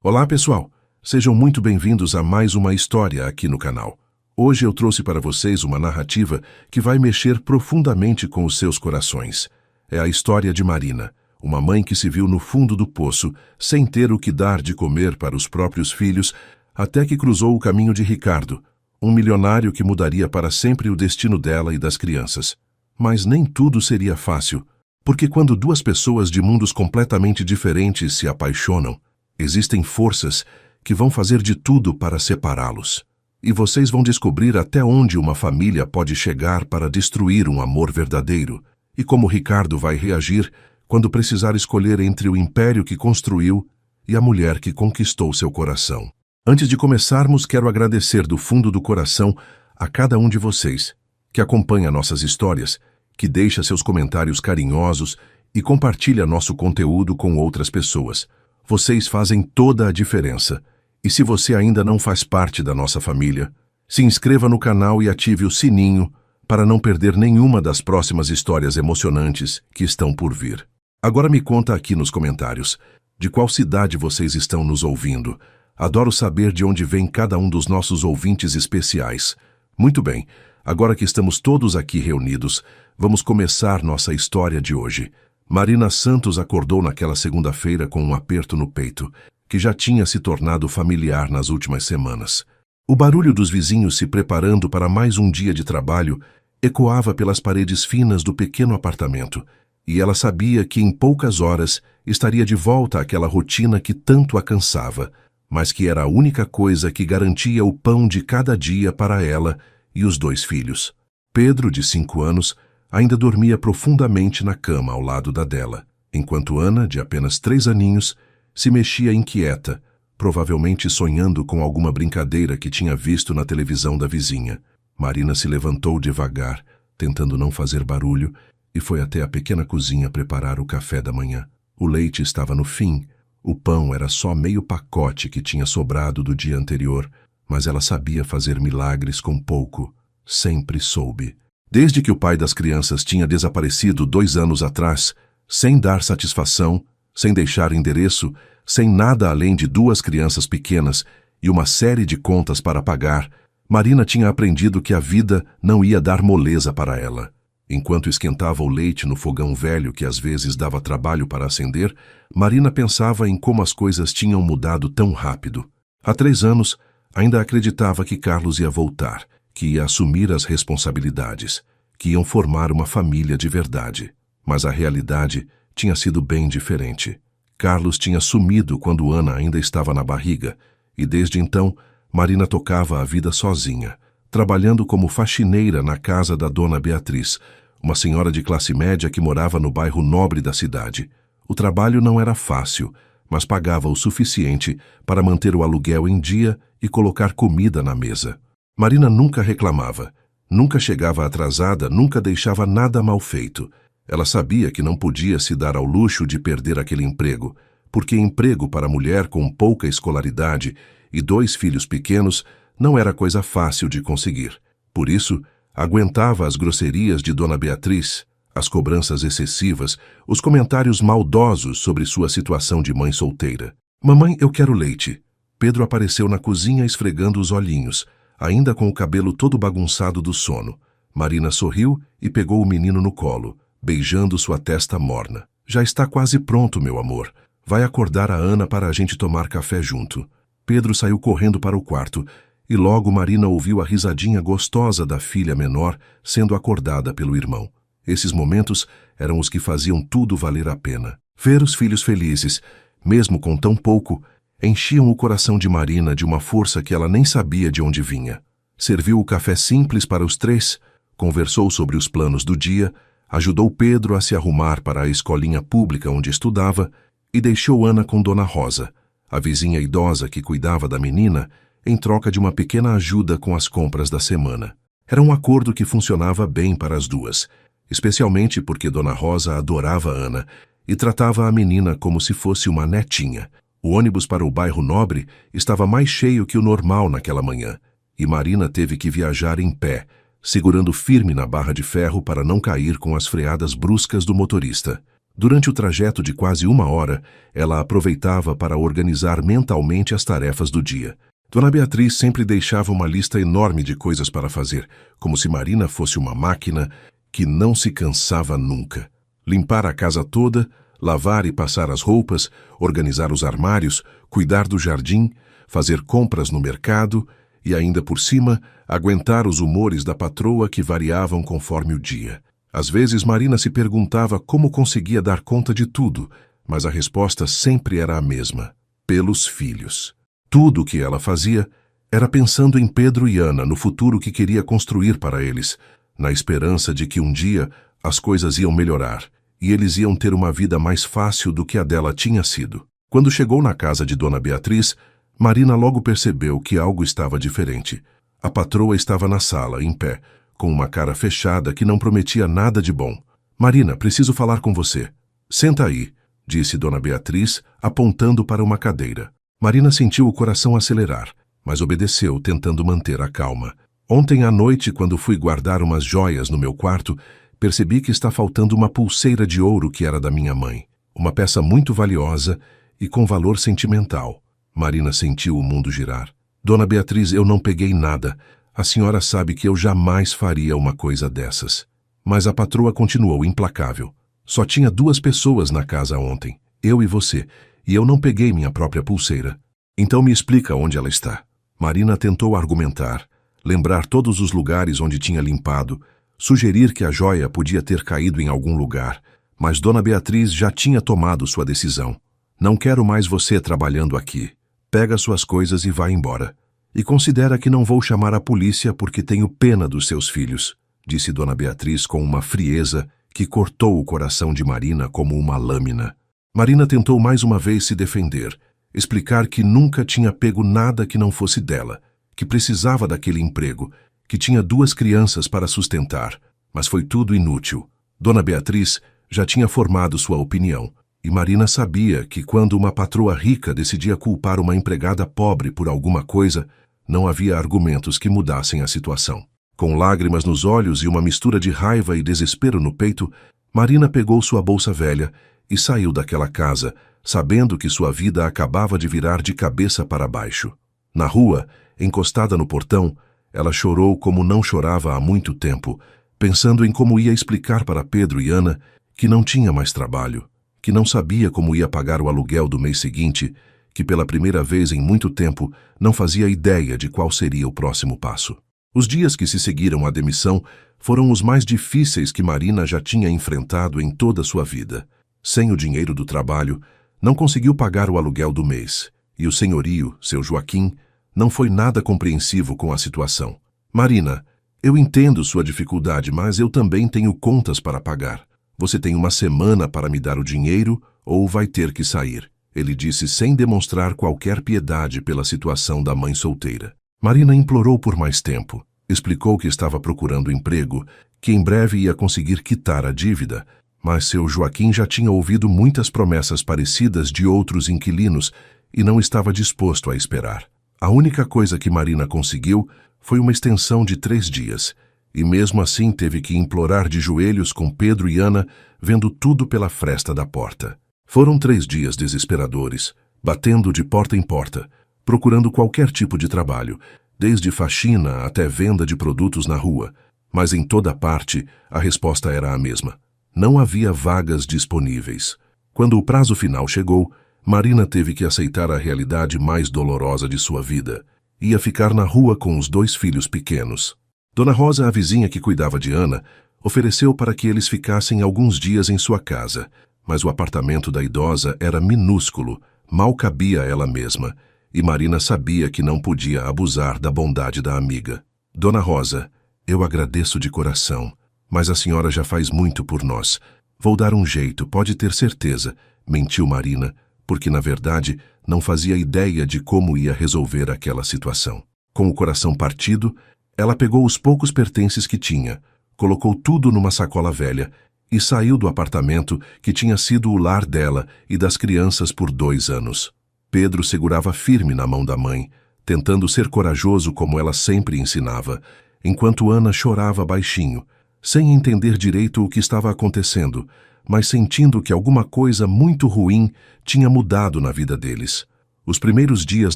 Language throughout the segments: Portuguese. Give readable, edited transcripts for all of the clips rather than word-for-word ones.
Olá pessoal, sejam muito bem-vindos a mais uma história aqui no canal. Hoje eu trouxe para vocês uma narrativa que vai mexer profundamente com os seus corações. É a história de Marina, uma mãe que se viu no fundo do poço, sem ter o que dar de comer para os próprios filhos, até que cruzou o caminho de Ricardo, um milionário que mudaria para sempre o destino dela e das crianças. Mas nem tudo seria fácil, porque quando duas pessoas de mundos completamente diferentes se apaixonam, existem forças que vão fazer de tudo para separá-los. E vocês vão descobrir até onde uma família pode chegar para destruir um amor verdadeiro, e como Ricardo vai reagir quando precisar escolher entre o império que construiu e a mulher que conquistou seu coração. Antes de começarmos, quero agradecer do fundo do coração a cada um de vocês que acompanha nossas histórias, que deixa seus comentários carinhosos e compartilha nosso conteúdo com outras pessoas. Vocês fazem toda a diferença. E se você ainda não faz parte da nossa família, se inscreva no canal e ative o sininho para não perder nenhuma das próximas histórias emocionantes que estão por vir. Agora me conta aqui nos comentários de qual cidade vocês estão nos ouvindo. Adoro saber de onde vem cada um dos nossos ouvintes especiais. Muito bem, agora que estamos todos aqui reunidos, vamos começar nossa história de hoje. Marina Santos acordou naquela segunda-feira com um aperto no peito, que já tinha se tornado familiar nas últimas semanas. O barulho dos vizinhos se preparando para mais um dia de trabalho ecoava pelas paredes finas do pequeno apartamento, e ela sabia que em poucas horas estaria de volta àquela rotina que tanto a cansava, mas que era a única coisa que garantia o pão de cada dia para ela e os dois filhos. Pedro, de 5 anos, ainda dormia profundamente na cama ao lado da dela, enquanto Ana, de apenas 3 aninhos, se mexia inquieta, provavelmente sonhando com alguma brincadeira que tinha visto na televisão da vizinha. Marina se levantou devagar, tentando não fazer barulho, e foi até a pequena cozinha preparar o café da manhã. O leite estava no fim, o pão era só meio pacote que tinha sobrado do dia anterior, mas ela sabia fazer milagres com pouco, sempre soube. Desde que o pai das crianças tinha desaparecido 2 anos atrás, sem dar satisfação, sem deixar endereço, sem nada além de 2 crianças pequenas e uma série de contas para pagar, Marina tinha aprendido que a vida não ia dar moleza para ela. Enquanto esquentava o leite no fogão velho que às vezes dava trabalho para acender, Marina pensava em como as coisas tinham mudado tão rápido. Há 3 anos, ainda acreditava que Carlos ia voltar, que ia assumir as responsabilidades, que iam formar uma família de verdade. Mas a realidade tinha sido bem diferente. Carlos tinha sumido quando Ana ainda estava na barriga, e desde então Marina tocava a vida sozinha, trabalhando como faxineira na casa da dona Beatriz, uma senhora de classe média que morava no bairro nobre da cidade. O trabalho não era fácil, mas pagava o suficiente para manter o aluguel em dia e colocar comida na mesa. Marina nunca reclamava, nunca chegava atrasada, nunca deixava nada mal feito. Ela sabia que não podia se dar ao luxo de perder aquele emprego, porque emprego para mulher com pouca escolaridade e 2 filhos pequenos não era coisa fácil de conseguir. Por isso, aguentava as grosserias de Dona Beatriz, as cobranças excessivas, os comentários maldosos sobre sua situação de mãe solteira. "Mamãe, eu quero leite." Pedro apareceu na cozinha esfregando os olhinhos, ainda com o cabelo todo bagunçado do sono. Marina sorriu e pegou o menino no colo, beijando sua testa morna. "Já está quase pronto, meu amor. Vai acordar a Ana para a gente tomar café junto." Pedro saiu correndo para o quarto, e logo Marina ouviu a risadinha gostosa da filha menor sendo acordada pelo irmão. Esses momentos eram os que faziam tudo valer a pena. Ver os filhos felizes, mesmo com tão pouco, enchiam o coração de Marina de uma força que ela nem sabia de onde vinha. Serviu o café simples para os 3, conversou sobre os planos do dia, ajudou Pedro a se arrumar para a escolinha pública onde estudava e deixou Ana com Dona Rosa, a vizinha idosa que cuidava da menina, em troca de uma pequena ajuda com as compras da semana. Era um acordo que funcionava bem para as duas, especialmente porque Dona Rosa adorava Ana e tratava a menina como se fosse uma netinha. O ônibus para o bairro nobre estava mais cheio que o normal naquela manhã, e Marina teve que viajar em pé, segurando firme na barra de ferro para não cair com as freadas bruscas do motorista. Durante o trajeto de quase 1 hora, ela aproveitava para organizar mentalmente as tarefas do dia. Dona Beatriz sempre deixava uma lista enorme de coisas para fazer, como se Marina fosse uma máquina que não se cansava nunca. Limpar a casa toda, lavar e passar as roupas, organizar os armários, cuidar do jardim, fazer compras no mercado e, ainda por cima, aguentar os humores da patroa que variavam conforme o dia. Às vezes, Marina se perguntava como conseguia dar conta de tudo, mas a resposta sempre era a mesma: pelos filhos. Tudo o que ela fazia era pensando em Pedro e Ana, no futuro que queria construir para eles, na esperança de que um dia as coisas iam melhorar e eles iam ter uma vida mais fácil do que a dela tinha sido. Quando chegou na casa de Dona Beatriz, Marina logo percebeu que algo estava diferente. A patroa estava na sala, em pé, com uma cara fechada que não prometia nada de bom. "Marina, preciso falar com você." "Senta aí", disse Dona Beatriz, apontando para uma cadeira. Marina sentiu o coração acelerar, mas obedeceu, tentando manter a calma. "Ontem à noite, quando fui guardar umas joias no meu quarto, percebi que está faltando uma pulseira de ouro que era da minha mãe. Uma peça muito valiosa e com valor sentimental." Marina sentiu o mundo girar. "Dona Beatriz, eu não peguei nada. A senhora sabe que eu jamais faria uma coisa dessas." Mas a patroa continuou implacável. "Só tinha 2 pessoas na casa ontem, eu e você, e eu não peguei minha própria pulseira. Então me explica onde ela está." Marina tentou argumentar, lembrar todos os lugares onde tinha limpado, sugerir que a joia podia ter caído em algum lugar, mas Dona Beatriz já tinha tomado sua decisão. "Não quero mais você trabalhando aqui. Pega suas coisas e vá embora. E considera que não vou chamar a polícia porque tenho pena dos seus filhos", disse Dona Beatriz com uma frieza que cortou o coração de Marina como uma lâmina. Marina tentou mais uma vez se defender, explicar que nunca tinha pego nada que não fosse dela, que precisava daquele emprego, que tinha 2 crianças para sustentar, mas foi tudo inútil. Dona Beatriz já tinha formado sua opinião, e Marina sabia que quando uma patroa rica decidia culpar uma empregada pobre por alguma coisa, não havia argumentos que mudassem a situação. Com lágrimas nos olhos e uma mistura de raiva e desespero no peito, Marina pegou sua bolsa velha e saiu daquela casa, sabendo que sua vida acabava de virar de cabeça para baixo. Na rua, encostada no portão, ela chorou como não chorava há muito tempo, pensando em como ia explicar para Pedro e Ana que não tinha mais trabalho, que não sabia como ia pagar o aluguel do mês seguinte, que pela primeira vez em muito tempo não fazia ideia de qual seria o próximo passo. Os dias que se seguiram à demissão foram os mais difíceis que Marina já tinha enfrentado em toda a sua vida. Sem o dinheiro do trabalho, não conseguiu pagar o aluguel do mês, e o senhorio, seu Joaquim, não foi nada compreensivo com a situação. "Marina, eu entendo sua dificuldade, mas eu também tenho contas para pagar. Você tem uma semana para me dar o dinheiro ou vai ter que sair", ele disse sem demonstrar qualquer piedade pela situação da mãe solteira. Marina implorou por mais tempo, explicou que estava procurando emprego, que em breve ia conseguir quitar a dívida, mas seu Joaquim já tinha ouvido muitas promessas parecidas de outros inquilinos e não estava disposto a esperar. A única coisa que Marina conseguiu foi uma extensão de 3 dias, e mesmo assim teve que implorar de joelhos com Pedro e Ana, vendo tudo pela fresta da porta. Foram 3 dias desesperadores, batendo de porta em porta, procurando qualquer tipo de trabalho, desde faxina até venda de produtos na rua, mas em toda parte a resposta era a mesma. Não havia vagas disponíveis. Quando o prazo final chegou, Marina teve que aceitar a realidade mais dolorosa de sua vida. Ia ficar na rua com os 2 filhos pequenos. Dona Rosa, a vizinha que cuidava de Ana, ofereceu para que eles ficassem alguns dias em sua casa, mas o apartamento da idosa era minúsculo, mal cabia a ela mesma, e Marina sabia que não podia abusar da bondade da amiga. "Dona Rosa, eu agradeço de coração, mas a senhora já faz muito por nós. Vou dar um jeito, pode ter certeza", mentiu Marina, porque na verdade não fazia ideia de como ia resolver aquela situação. Com o coração partido, ela pegou os poucos pertences que tinha, colocou tudo numa sacola velha e saiu do apartamento que tinha sido o lar dela e das crianças por 2 anos. Pedro segurava firme na mão da mãe, tentando ser corajoso como ela sempre ensinava, enquanto Ana chorava baixinho, sem entender direito o que estava acontecendo, mas sentindo que alguma coisa muito ruim tinha mudado na vida deles. Os primeiros dias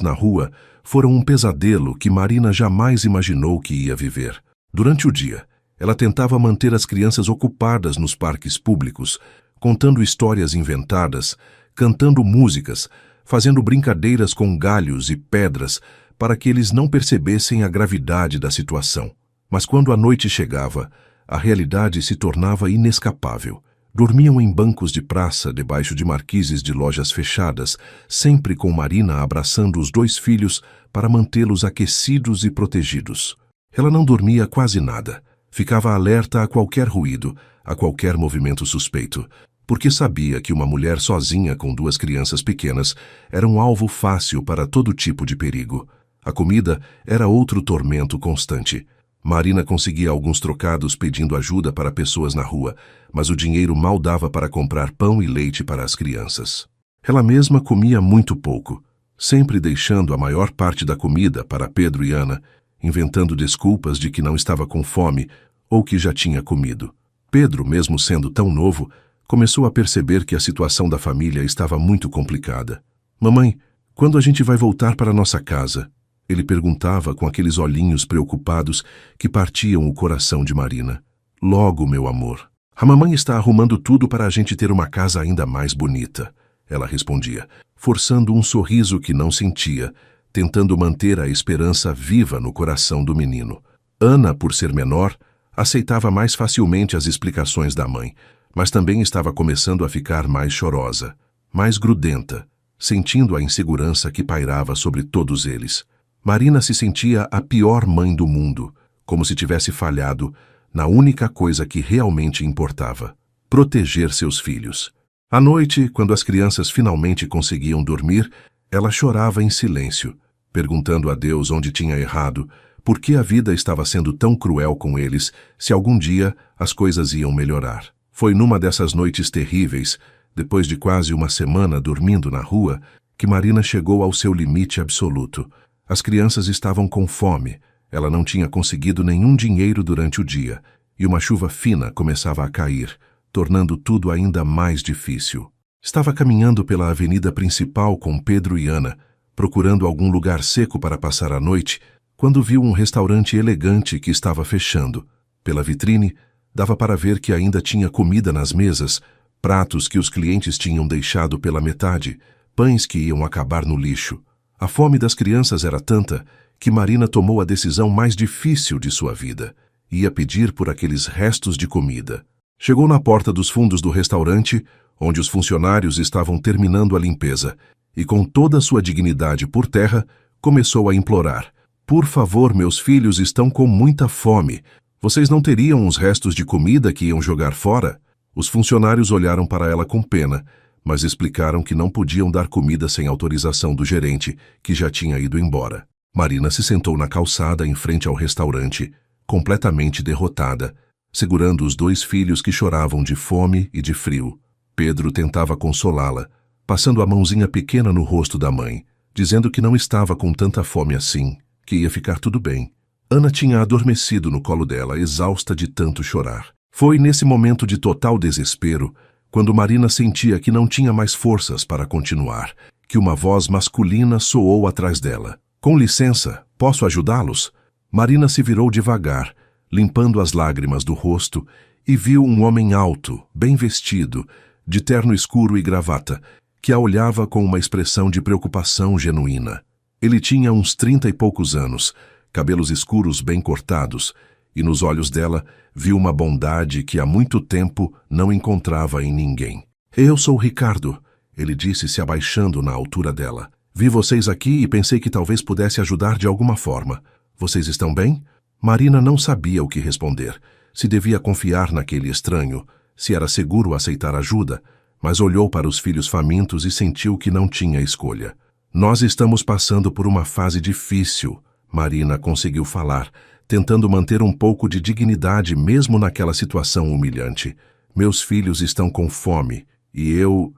na rua foram um pesadelo que Marina jamais imaginou que ia viver. Durante o dia, ela tentava manter as crianças ocupadas nos parques públicos, contando histórias inventadas, cantando músicas, fazendo brincadeiras com galhos e pedras para que eles não percebessem a gravidade da situação. Mas quando a noite chegava, a realidade se tornava inescapável. Dormiam em bancos de praça, debaixo de marquises de lojas fechadas, sempre com Marina abraçando os 2 filhos para mantê-los aquecidos e protegidos. Ela não dormia quase nada. Ficava alerta a qualquer ruído, a qualquer movimento suspeito, porque sabia que uma mulher sozinha com 2 crianças pequenas era um alvo fácil para todo tipo de perigo. A comida era outro tormento constante. Marina conseguia alguns trocados pedindo ajuda para pessoas na rua, mas o dinheiro mal dava para comprar pão e leite para as crianças. Ela mesma comia muito pouco, sempre deixando a maior parte da comida para Pedro e Ana, inventando desculpas de que não estava com fome ou que já tinha comido. Pedro, mesmo sendo tão novo, começou a perceber que a situação da família estava muito complicada. "Mamãe, quando a gente vai voltar para nossa casa?" Ele perguntava com aqueles olhinhos preocupados que partiam o coração de Marina. "Logo, meu amor. A mamãe está arrumando tudo para a gente ter uma casa ainda mais bonita", ela respondia, forçando um sorriso que não sentia, tentando manter a esperança viva no coração do menino. Ana, por ser menor, aceitava mais facilmente as explicações da mãe, mas também estava começando a ficar mais chorosa, mais grudenta, sentindo a insegurança que pairava sobre todos eles. Marina se sentia a pior mãe do mundo, como se tivesse falhado na única coisa que realmente importava: proteger seus filhos. À noite, quando as crianças finalmente conseguiam dormir, ela chorava em silêncio, perguntando a Deus onde tinha errado, por que a vida estava sendo tão cruel com eles, se algum dia as coisas iam melhorar. Foi numa dessas noites terríveis, depois de quase uma semana dormindo na rua, que Marina chegou ao seu limite absoluto. As crianças estavam com fome, ela não tinha conseguido nenhum dinheiro durante o dia, e uma chuva fina começava a cair, tornando tudo ainda mais difícil. Estava caminhando pela avenida principal com Pedro e Ana, procurando algum lugar seco para passar a noite, quando viu um restaurante elegante que estava fechando. Pela vitrine, dava para ver que ainda tinha comida nas mesas, pratos que os clientes tinham deixado pela metade, pães que iam acabar no lixo. A fome das crianças era tanta que Marina tomou a decisão mais difícil de sua vida. Ia pedir por aqueles restos de comida. Chegou na porta dos fundos do restaurante, onde os funcionários estavam terminando a limpeza, e com toda a sua dignidade por terra, começou a implorar: "Por favor, meus filhos estão com muita fome. Vocês não teriam uns restos de comida que iam jogar fora?" Os funcionários olharam para ela com pena, mas explicaram que não podiam dar comida sem autorização do gerente, que já tinha ido embora. Marina se sentou na calçada em frente ao restaurante, completamente derrotada, segurando os 2 filhos que choravam de fome e de frio. Pedro tentava consolá-la, passando a mãozinha pequena no rosto da mãe, dizendo que não estava com tanta fome assim, que ia ficar tudo bem. Ana tinha adormecido no colo dela, exausta de tanto chorar. Foi nesse momento de total desespero, quando Marina sentia que não tinha mais forças para continuar, que uma voz masculina soou atrás dela. "Com licença, posso ajudá-los?" Marina se virou devagar, limpando as lágrimas do rosto, e viu um homem alto, bem vestido, de terno escuro e gravata, que a olhava com uma expressão de preocupação genuína. Ele tinha uns 30 e poucos anos, cabelos escuros bem cortados, e nos olhos dela viu uma bondade que há muito tempo não encontrava em ninguém. "Eu sou Ricardo", ele disse, se abaixando na altura dela. "Vi vocês aqui e pensei que talvez pudesse ajudar de alguma forma. Vocês estão bem?" Marina não sabia o que responder, se devia confiar naquele estranho, se era seguro aceitar ajuda, mas olhou para os filhos famintos e sentiu que não tinha escolha. "Nós estamos passando por uma fase difícil", Marina conseguiu falar, tentando manter um pouco de dignidade mesmo naquela situação humilhante. "Meus filhos estão com fome e eu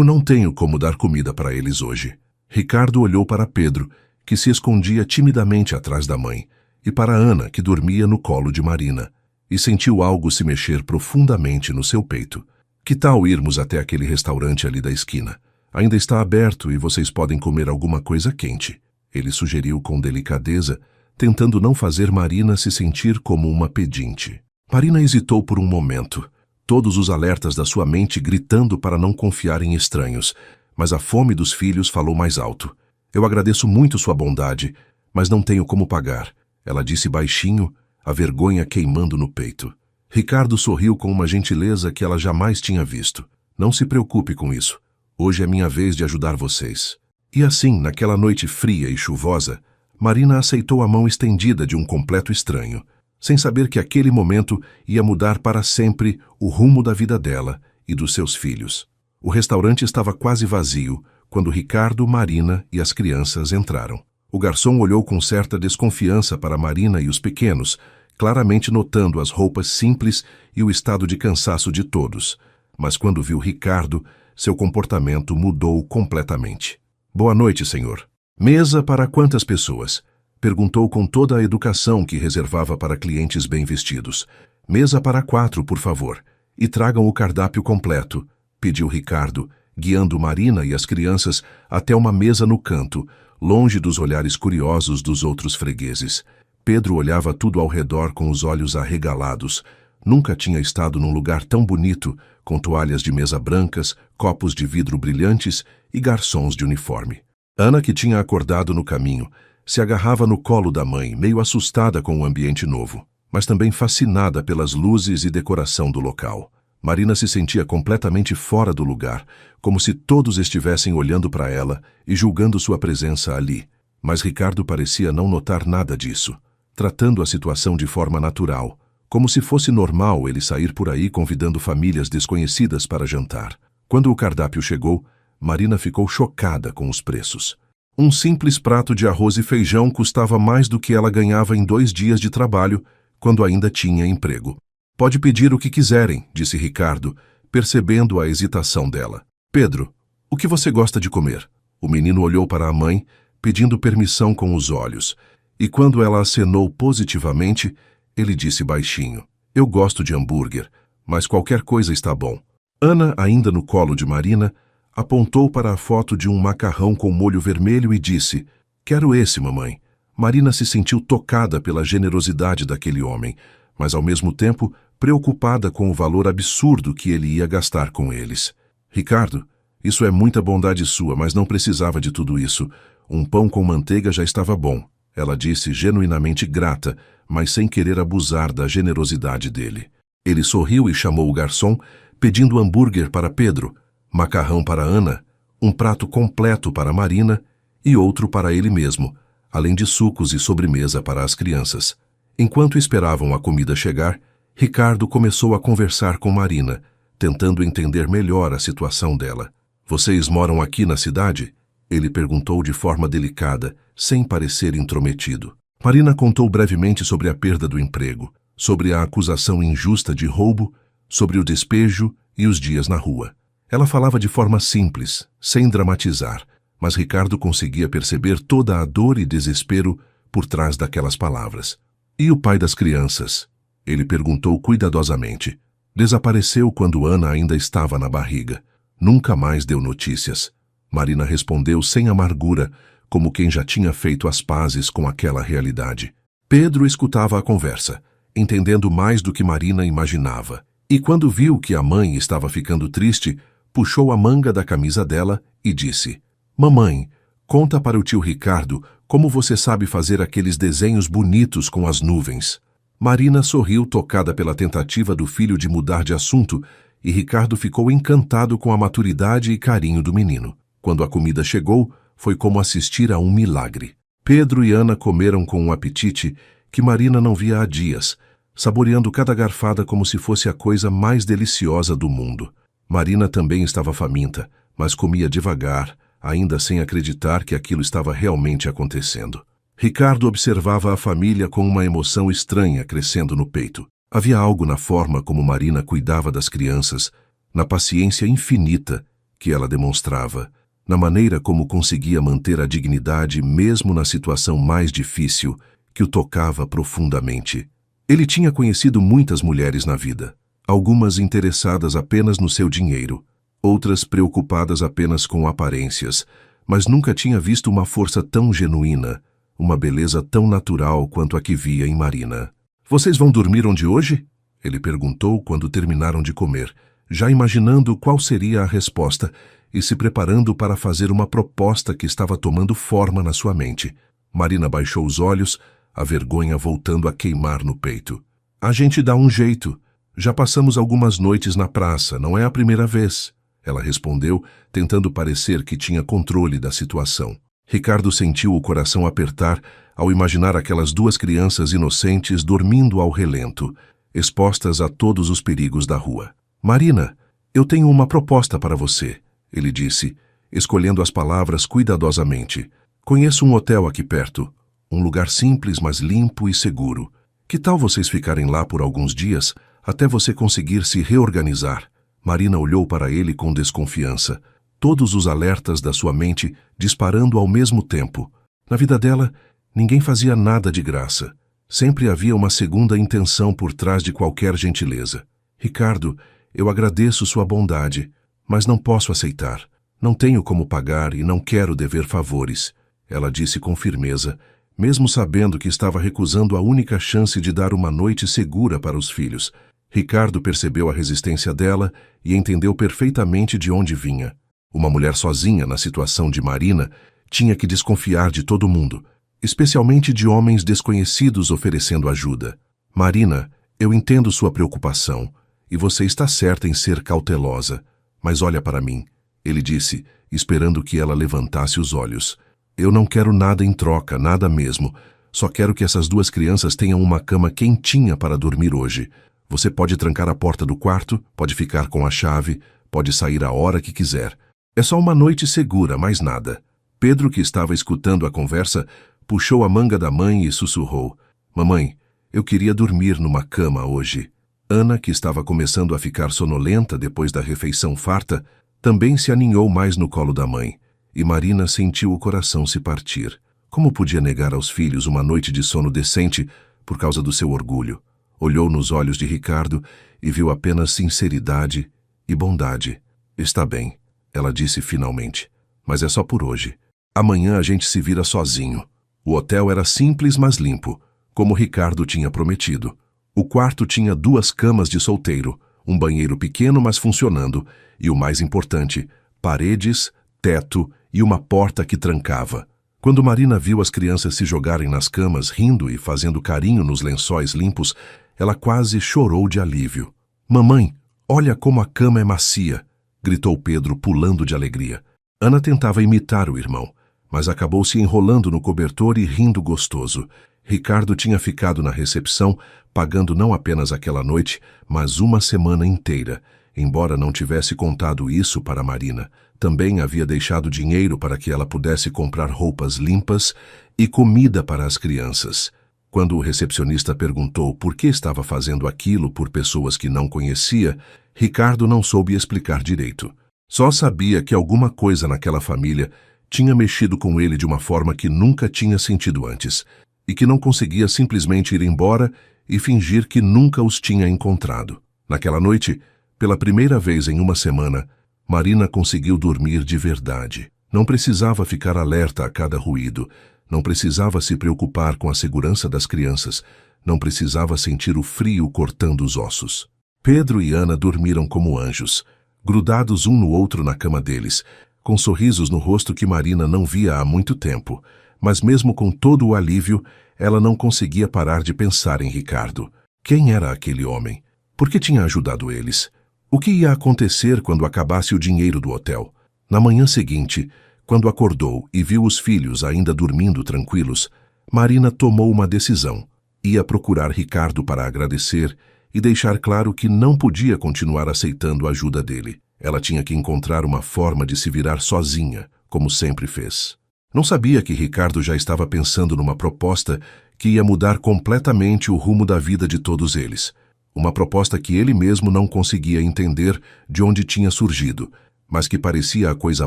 não tenho como dar comida para eles hoje." Ricardo olhou para Pedro, que se escondia timidamente atrás da mãe, e para Ana, que dormia no colo de Marina, e sentiu algo se mexer profundamente no seu peito. Que tal irmos até aquele restaurante ali da esquina? Ainda está aberto e vocês podem comer alguma coisa quente. Ele sugeriu com delicadeza, tentando não fazer Marina se sentir como uma pedinte. Marina hesitou por um momento, todos os alertas da sua mente gritando para não confiar em estranhos, mas a fome dos filhos falou mais alto. Eu agradeço muito sua bondade, mas não tenho como pagar, ela disse baixinho, a vergonha queimando no peito. Ricardo sorriu com uma gentileza que ela jamais tinha visto. Não se preocupe com isso. Hoje é minha vez de ajudar vocês. E assim, naquela noite fria e chuvosa, Marina aceitou a mão estendida de um completo estranho, sem saber que aquele momento ia mudar para sempre o rumo da vida dela e dos seus filhos. O restaurante estava quase vazio quando Ricardo, Marina e as crianças entraram. O garçom olhou com certa desconfiança para Marina e os pequenos, claramente notando as roupas simples e o estado de cansaço de todos. Mas quando viu Ricardo, seu comportamento mudou completamente. Boa noite, senhor. Mesa para quantas pessoas? Perguntou com toda a educação que reservava para clientes bem vestidos. Mesa para 4, por favor. E tragam o cardápio completo, pediu Ricardo, guiando Marina e as crianças até uma mesa no canto, longe dos olhares curiosos dos outros fregueses. Pedro olhava tudo ao redor com os olhos arregalados. Nunca tinha estado num lugar tão bonito, com toalhas de mesa brancas, copos de vidro brilhantes e garçons de uniforme. Ana, que tinha acordado no caminho, se agarrava no colo da mãe, meio assustada com o ambiente novo, mas também fascinada pelas luzes e decoração do local. Marina se sentia completamente fora do lugar, como se todos estivessem olhando para ela e julgando sua presença ali. Mas Ricardo parecia não notar nada disso, tratando a situação de forma natural, como se fosse normal ele sair por aí convidando famílias desconhecidas para jantar. Quando o cardápio chegou, Marina ficou chocada com os preços. Um simples prato de arroz e feijão custava mais do que ela ganhava em 2 dias de trabalho, quando ainda tinha emprego. Pode pedir o que quiserem, disse Ricardo, percebendo a hesitação dela. Pedro, o que você gosta de comer? O menino olhou para a mãe, pedindo permissão com os olhos, e quando ela acenou positivamente, ele disse baixinho, eu gosto de hambúrguer, mas qualquer coisa está bom. Ana, ainda no colo de Marina, apontou para a foto de um macarrão com molho vermelho e disse, quero esse, mamãe. Marina se sentiu tocada pela generosidade daquele homem, mas ao mesmo tempo preocupada com o valor absurdo que ele ia gastar com eles. Ricardo, isso é muita bondade sua, mas não precisava de tudo isso. Um pão com manteiga já estava bom, ela disse genuinamente grata, mas sem querer abusar da generosidade dele. Ele sorriu e chamou o garçom, pedindo hambúrguer para Pedro, macarrão para Ana, um prato completo para Marina e outro para ele mesmo, além de sucos e sobremesa para as crianças. Enquanto esperavam a comida chegar, Ricardo começou a conversar com Marina, tentando entender melhor a situação dela. Vocês moram aqui na cidade? Ele perguntou de forma delicada, sem parecer intrometido. Marina contou brevemente sobre a perda do emprego, sobre a acusação injusta de roubo, sobre o despejo e os dias na rua. Ela falava de forma simples, sem dramatizar, mas Ricardo conseguia perceber toda a dor e desespero por trás daquelas palavras. E o pai das crianças? Ele perguntou cuidadosamente. Desapareceu quando Ana ainda estava na barriga. Nunca mais deu notícias. Marina respondeu sem amargura, como quem já tinha feito as pazes com aquela realidade. Pedro escutava a conversa, entendendo mais do que Marina imaginava. E quando viu que a mãe estava ficando triste, puxou a manga da camisa dela e disse, mamãe, conta para o tio Ricardo como você sabe fazer aqueles desenhos bonitos com as nuvens. Marina sorriu tocada pela tentativa do filho de mudar de assunto e Ricardo ficou encantado com a maturidade e carinho do menino. Quando a comida chegou, foi como assistir a um milagre. Pedro e Ana comeram com um apetite que Marina não via há dias, saboreando cada garfada como se fosse a coisa mais deliciosa do mundo. Marina também estava faminta, mas comia devagar, ainda sem acreditar que aquilo estava realmente acontecendo. Ricardo observava a família com uma emoção estranha crescendo no peito. Havia algo na forma como Marina cuidava das crianças, na paciência infinita que ela demonstrava, na maneira como conseguia manter a dignidade mesmo na situação mais difícil, que o tocava profundamente. Ele tinha conhecido muitas mulheres na vida, algumas interessadas apenas no seu dinheiro, outras preocupadas apenas com aparências, mas nunca tinha visto uma força tão genuína, uma beleza tão natural quanto a que via em Marina. "Vocês vão dormir onde hoje?" ele perguntou quando terminaram de comer, já imaginando qual seria a resposta e se preparando para fazer uma proposta que estava tomando forma na sua mente. Marina baixou os olhos, a vergonha voltando a queimar no peito. "A gente dá um jeito. Já passamos algumas noites na praça, não é a primeira vez." Ela respondeu, tentando parecer que tinha controle da situação. Ricardo sentiu o coração apertar ao imaginar aquelas duas crianças inocentes dormindo ao relento, expostas a todos os perigos da rua. "Marina, eu tenho uma proposta para você", ele disse, escolhendo as palavras cuidadosamente. "Conheço um hotel aqui perto, um lugar simples, mas limpo e seguro. Que tal vocês ficarem lá por alguns dias, até você conseguir se reorganizar?" Marina olhou para ele com desconfiança, todos os alertas da sua mente disparando ao mesmo tempo. Na vida dela, ninguém fazia nada de graça. Sempre havia uma segunda intenção por trás de qualquer gentileza. "Ricardo, eu agradeço sua bondade, mas não posso aceitar. Não tenho como pagar e não quero dever favores", ela disse com firmeza, mesmo sabendo que estava recusando a única chance de dar uma noite segura para os filhos. Ricardo percebeu a resistência dela e entendeu perfeitamente de onde vinha. Uma mulher sozinha na situação de Marina tinha que desconfiar de todo mundo, especialmente de homens desconhecidos oferecendo ajuda. "Marina, eu entendo sua preocupação, e você está certa em ser cautelosa, mas olha para mim", ele disse, esperando que ela levantasse os olhos. "Eu não quero nada em troca, nada mesmo. Só quero que essas duas crianças tenham uma cama quentinha para dormir hoje. Você pode trancar a porta do quarto, pode ficar com a chave, pode sair a hora que quiser. É só uma noite segura, mais nada." Pedro, que estava escutando a conversa, puxou a manga da mãe e sussurrou: "Mamãe, eu queria dormir numa cama hoje." Ana, que estava começando a ficar sonolenta depois da refeição farta, também se aninhou mais no colo da mãe, e Marina sentiu o coração se partir. Como podia negar aos filhos uma noite de sono decente por causa do seu orgulho? Olhou nos olhos de Ricardo e viu apenas sinceridade e bondade. "Está bem", ela disse finalmente, "mas é só por hoje. Amanhã a gente se vira sozinho." O hotel era simples, mas limpo, como Ricardo tinha prometido. O quarto tinha 2 camas de solteiro, um banheiro pequeno, mas funcionando, e o mais importante, paredes, teto e uma porta que trancava. Quando Marina viu as crianças se jogarem nas camas, rindo e fazendo carinho nos lençóis limpos, ela quase chorou de alívio. "Mamãe, olha como a cama é macia", gritou Pedro, pulando de alegria. Ana tentava imitar o irmão, mas acabou se enrolando no cobertor e rindo gostoso. Ricardo tinha ficado na recepção, pagando não apenas aquela noite, mas uma semana inteira. Embora não tivesse contado isso para Marina, também havia deixado dinheiro para que ela pudesse comprar roupas limpas e comida para as crianças. Quando o recepcionista perguntou por que estava fazendo aquilo por pessoas que não conhecia, Ricardo não soube explicar direito. Só sabia que alguma coisa naquela família tinha mexido com ele de uma forma que nunca tinha sentido antes, e que não conseguia simplesmente ir embora e fingir que nunca os tinha encontrado. Naquela noite, pela primeira vez em uma semana, Marina conseguiu dormir de verdade. Não precisava ficar alerta a cada ruído, não precisava se preocupar com a segurança das crianças, não precisava sentir o frio cortando os ossos. Pedro e Ana dormiram como anjos, grudados um no outro na cama deles, com sorrisos no rosto que Marina não via há muito tempo, mas mesmo com todo o alívio, ela não conseguia parar de pensar em Ricardo. Quem era aquele homem? Por que tinha ajudado eles? O que ia acontecer quando acabasse o dinheiro do hotel? Na manhã seguinte, quando acordou e viu os filhos ainda dormindo tranquilos, Marina tomou uma decisão. Ia procurar Ricardo para agradecer e deixar claro que não podia continuar aceitando a ajuda dele. Ela tinha que encontrar uma forma de se virar sozinha, como sempre fez. Não sabia que Ricardo já estava pensando numa proposta que ia mudar completamente o rumo da vida de todos eles. Uma proposta que ele mesmo não conseguia entender de onde tinha surgido, mas que parecia a coisa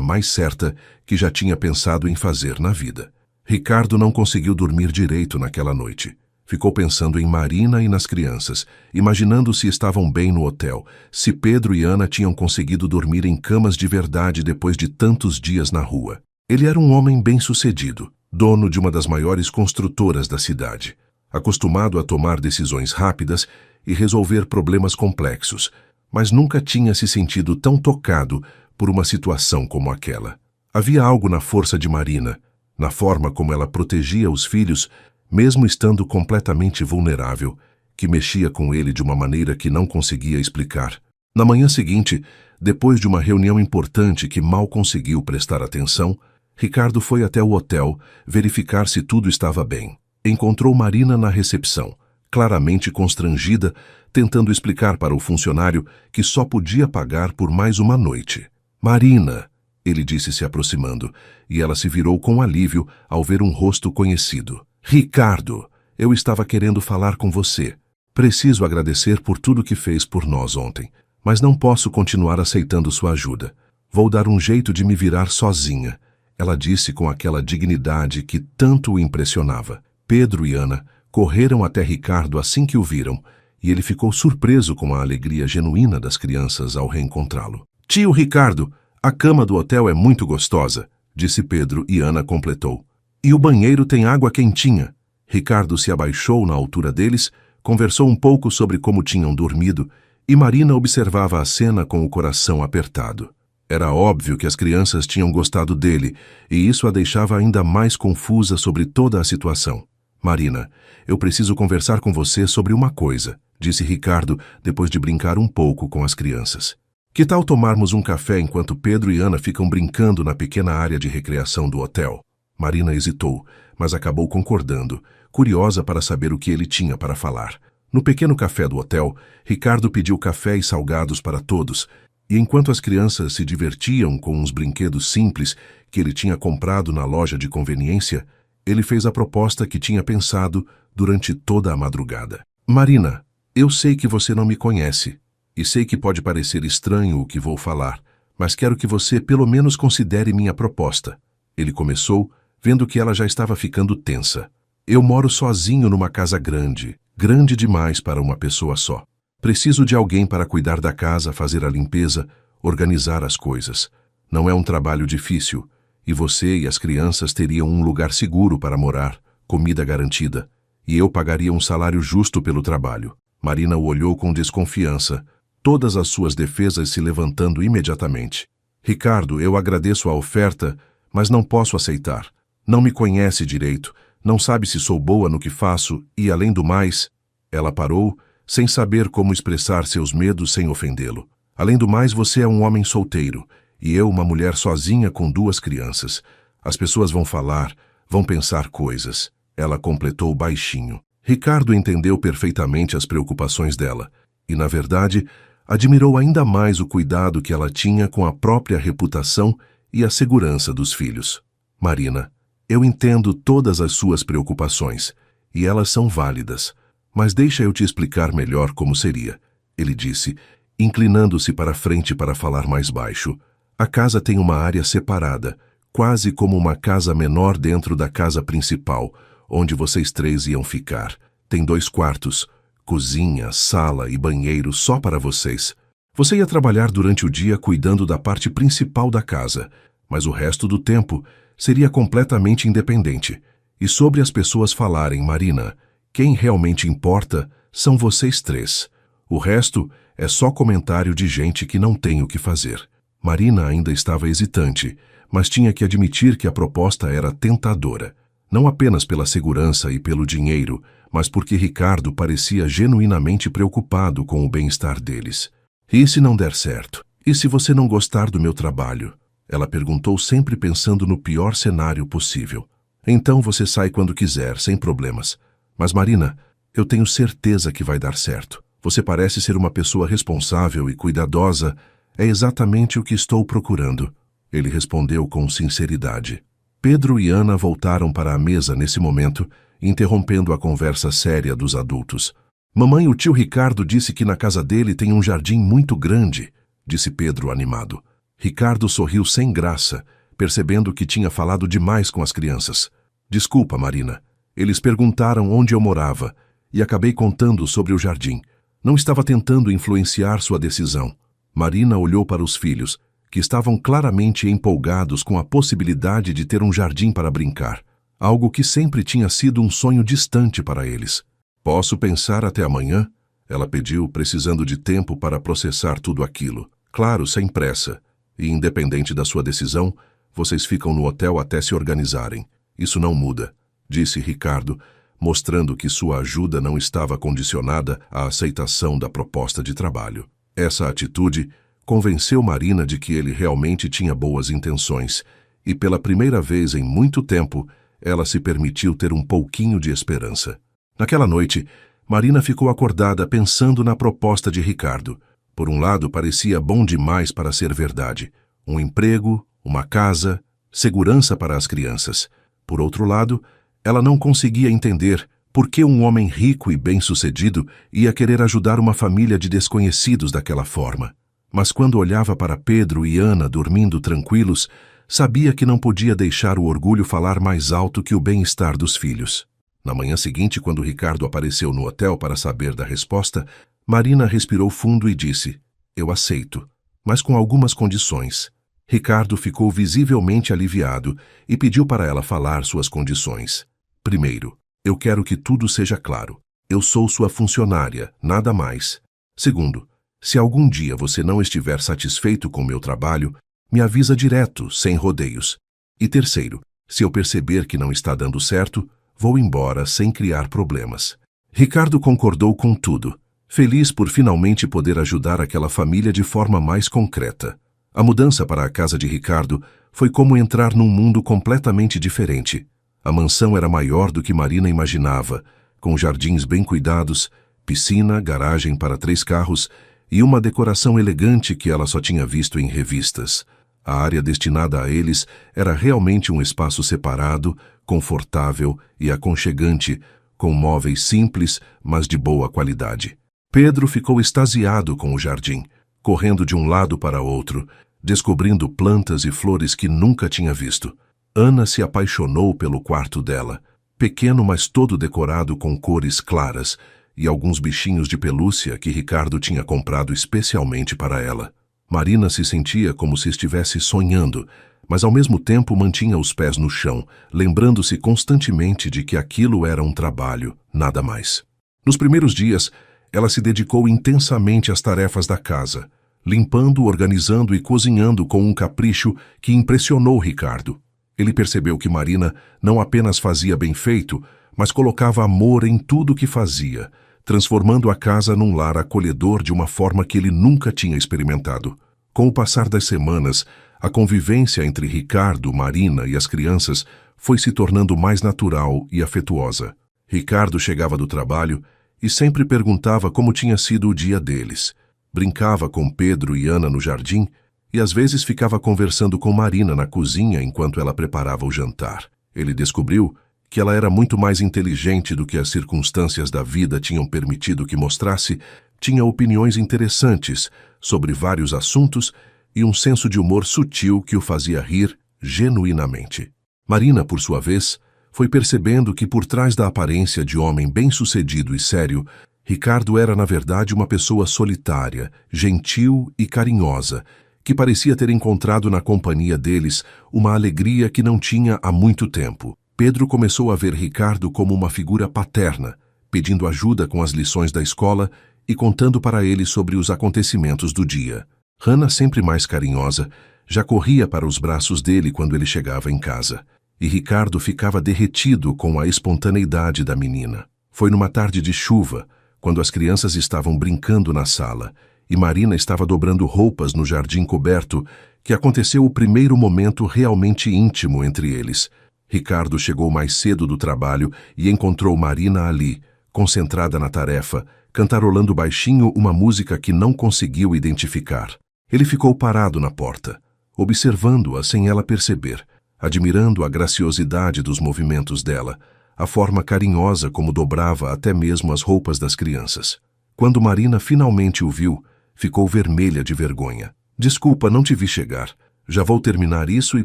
mais certa que já tinha pensado em fazer na vida. Ricardo não conseguiu dormir direito naquela noite. Ficou pensando em Marina e nas crianças, imaginando se estavam bem no hotel, se Pedro e Ana tinham conseguido dormir em camas de verdade depois de tantos dias na rua. Ele era um homem bem-sucedido, dono de uma das maiores construtoras da cidade, acostumado a tomar decisões rápidas e resolver problemas complexos, mas nunca tinha se sentido tão tocado por uma situação como aquela. Havia algo na força de Marina, na forma como ela protegia os filhos, mesmo estando completamente vulnerável, que mexia com ele de uma maneira que não conseguia explicar. Na manhã seguinte, depois de uma reunião importante que mal conseguiu prestar atenção, Ricardo foi até o hotel verificar se tudo estava bem. Encontrou Marina na recepção, claramente constrangida, tentando explicar para o funcionário que só podia pagar por mais uma noite. "Marina", ele disse se aproximando, e ela se virou com alívio ao ver um rosto conhecido. "Ricardo, eu estava querendo falar com você. Preciso agradecer por tudo que fez por nós ontem, mas não posso continuar aceitando sua ajuda. Vou dar um jeito de me virar sozinha", ela disse com aquela dignidade que tanto o impressionava. Pedro e Ana correram até Ricardo assim que o viram, e ele ficou surpreso com a alegria genuína das crianças ao reencontrá-lo. "Tio Ricardo, a cama do hotel é muito gostosa", disse Pedro, e Ana completou. "E o banheiro tem água quentinha." Ricardo se abaixou na altura deles, conversou um pouco sobre como tinham dormido, e Marina observava a cena com o coração apertado. Era óbvio que as crianças tinham gostado dele, e isso a deixava ainda mais confusa sobre toda a situação. "Marina, eu preciso conversar com você sobre uma coisa", disse Ricardo, depois de brincar um pouco com as crianças. "Que tal tomarmos um café enquanto Pedro e Ana ficam brincando na pequena área de recreação do hotel?" Marina hesitou, mas acabou concordando, curiosa para saber o que ele tinha para falar. No pequeno café do hotel, Ricardo pediu café e salgados para todos, e enquanto as crianças se divertiam com uns brinquedos simples que ele tinha comprado na loja de conveniência, ele fez a proposta que tinha pensado durante toda a madrugada. "Marina, eu sei que você não me conhece, e sei que pode parecer estranho o que vou falar, mas quero que você pelo menos considere minha proposta." Ele começou, vendo que ela já estava ficando tensa. "Eu moro sozinho numa casa grande, grande demais para uma pessoa só. Preciso de alguém para cuidar da casa, fazer a limpeza, organizar as coisas. Não é um trabalho difícil, e você e as crianças teriam um lugar seguro para morar, comida garantida, e eu pagaria um salário justo pelo trabalho." Marina o olhou com desconfiança, todas as suas defesas se levantando imediatamente. "Ricardo, eu agradeço a oferta, mas não posso aceitar. Não me conhece direito, não sabe se sou boa no que faço e, além do mais..." Ela parou, sem saber como expressar seus medos sem ofendê-lo. "Além do mais, você é um homem solteiro, e eu uma mulher sozinha com 2 crianças. As pessoas vão falar, vão pensar coisas." Ela completou baixinho. Ricardo entendeu perfeitamente as preocupações dela, e, na verdade, admirou ainda mais o cuidado que ela tinha com a própria reputação e a segurança dos filhos. "Marina, eu entendo todas as suas preocupações, e elas são válidas, mas deixa eu te explicar melhor como seria", ele disse, inclinando-se para frente para falar mais baixo. "A casa tem uma área separada, quase como uma casa menor dentro da casa principal, onde vocês 3 iam ficar. Tem 2 quartos, cozinha, sala e banheiro só para vocês. Você ia trabalhar durante o dia cuidando da parte principal da casa, mas o resto do tempo seria completamente independente. E sobre as pessoas falarem, Marina, quem realmente importa são vocês 3. O resto é só comentário de gente que não tem o que fazer." Marina ainda estava hesitante, mas tinha que admitir que a proposta era tentadora. Não apenas pela segurança e pelo dinheiro, mas porque Ricardo parecia genuinamente preocupado com o bem-estar deles. "E se não der certo? E se você não gostar do meu trabalho?" Ela perguntou, sempre pensando no pior cenário possível. "Então você sai quando quiser, sem problemas. Mas Marina, eu tenho certeza que vai dar certo. Você parece ser uma pessoa responsável e cuidadosa. É exatamente o que estou procurando." Ele respondeu com sinceridade. Pedro e Ana voltaram para a mesa nesse momento, interrompendo a conversa séria dos adultos. "Mamãe, o tio Ricardo disse que na casa dele tem um jardim muito grande", disse Pedro animado. Ricardo sorriu sem graça, percebendo que tinha falado demais com as crianças. "Desculpa, Marina. Eles perguntaram onde eu morava e acabei contando sobre o jardim. Não estava tentando influenciar sua decisão. Marina olhou para os filhos, que estavam claramente empolgados com a possibilidade de ter um jardim para brincar, algo que sempre tinha sido um sonho distante para eles. Posso pensar até amanhã? Ela pediu, precisando de tempo para processar tudo aquilo. Claro, sem pressa. E independente da sua decisão, vocês ficam no hotel até se organizarem. Isso não muda, disse Ricardo, mostrando que sua ajuda não estava condicionada à aceitação da proposta de trabalho. Essa atitude convenceu Marina de que ele realmente tinha boas intenções, e pela primeira vez em muito tempo, ela se permitiu ter um pouquinho de esperança. Naquela noite, Marina ficou acordada pensando na proposta de Ricardo. Por um lado, parecia bom demais para ser verdade. Um emprego, uma casa, segurança para as crianças. Por outro lado, ela não conseguia entender por que um homem rico e bem-sucedido ia querer ajudar uma família de desconhecidos daquela forma. Mas quando olhava para Pedro e Ana dormindo tranquilos, sabia que não podia deixar o orgulho falar mais alto que o bem-estar dos filhos. Na manhã seguinte, quando Ricardo apareceu no hotel para saber da resposta, Marina respirou fundo e disse: "Eu aceito, mas com algumas condições." Ricardo ficou visivelmente aliviado e pediu para ela falar suas condições. Primeiro, eu quero que tudo seja claro. Eu sou sua funcionária, nada mais. Segundo, se algum dia você não estiver satisfeito com meu trabalho, me avisa direto, sem rodeios. E terceiro, se eu perceber que não está dando certo, vou embora sem criar problemas. Ricardo concordou com tudo, feliz por finalmente poder ajudar aquela família de forma mais concreta. A mudança para a casa de Ricardo foi como entrar num mundo completamente diferente. A mansão era maior do que Marina imaginava, com jardins bem cuidados, piscina, garagem para 3 carros e uma decoração elegante que ela só tinha visto em revistas. A área destinada a eles era realmente um espaço separado, confortável e aconchegante, com móveis simples, mas de boa qualidade. Pedro ficou extasiado com o jardim, correndo de um lado para outro, descobrindo plantas e flores que nunca tinha visto. Ana se apaixonou pelo quarto dela, pequeno mas todo decorado com cores claras e alguns bichinhos de pelúcia que Ricardo tinha comprado especialmente para ela. Marina se sentia como se estivesse sonhando, mas ao mesmo tempo mantinha os pés no chão, lembrando-se constantemente de que aquilo era um trabalho, nada mais. Nos primeiros dias, ela se dedicou intensamente às tarefas da casa, limpando, organizando e cozinhando com um capricho que impressionou Ricardo. Ele percebeu que Marina não apenas fazia bem feito, mas colocava amor em tudo o que fazia, transformando a casa num lar acolhedor de uma forma que ele nunca tinha experimentado. Com o passar das semanas, a convivência entre Ricardo, Marina e as crianças foi se tornando mais natural e afetuosa. Ricardo chegava do trabalho e sempre perguntava como tinha sido o dia deles. Brincava com Pedro e Ana no jardim e às vezes ficava conversando com Marina na cozinha enquanto ela preparava o jantar. Ele descobriu que ela era muito mais inteligente do que as circunstâncias da vida tinham permitido que mostrasse, tinha opiniões interessantes sobre vários assuntos e um senso de humor sutil que o fazia rir genuinamente. Marina, por sua vez, foi percebendo que por trás da aparência de homem bem-sucedido e sério, Ricardo era na verdade uma pessoa solitária, gentil e carinhosa, que parecia ter encontrado na companhia deles uma alegria que não tinha há muito tempo. Pedro começou a ver Ricardo como uma figura paterna, pedindo ajuda com as lições da escola e contando para ele sobre os acontecimentos do dia. Hannah, sempre mais carinhosa, já corria para os braços dele quando ele chegava em casa, e Ricardo ficava derretido com a espontaneidade da menina. Foi numa tarde de chuva, quando as crianças estavam brincando na sala e Marina estava dobrando roupas no jardim coberto, que aconteceu o primeiro momento realmente íntimo entre eles. Ricardo chegou mais cedo do trabalho e encontrou Marina ali, concentrada na tarefa, cantarolando baixinho uma música que não conseguiu identificar. Ele ficou parado na porta, observando-a sem ela perceber, admirando a graciosidade dos movimentos dela, a forma carinhosa como dobrava até mesmo as roupas das crianças. Quando Marina finalmente o viu, ficou vermelha de vergonha. "Desculpa, não te vi chegar. Já vou terminar isso e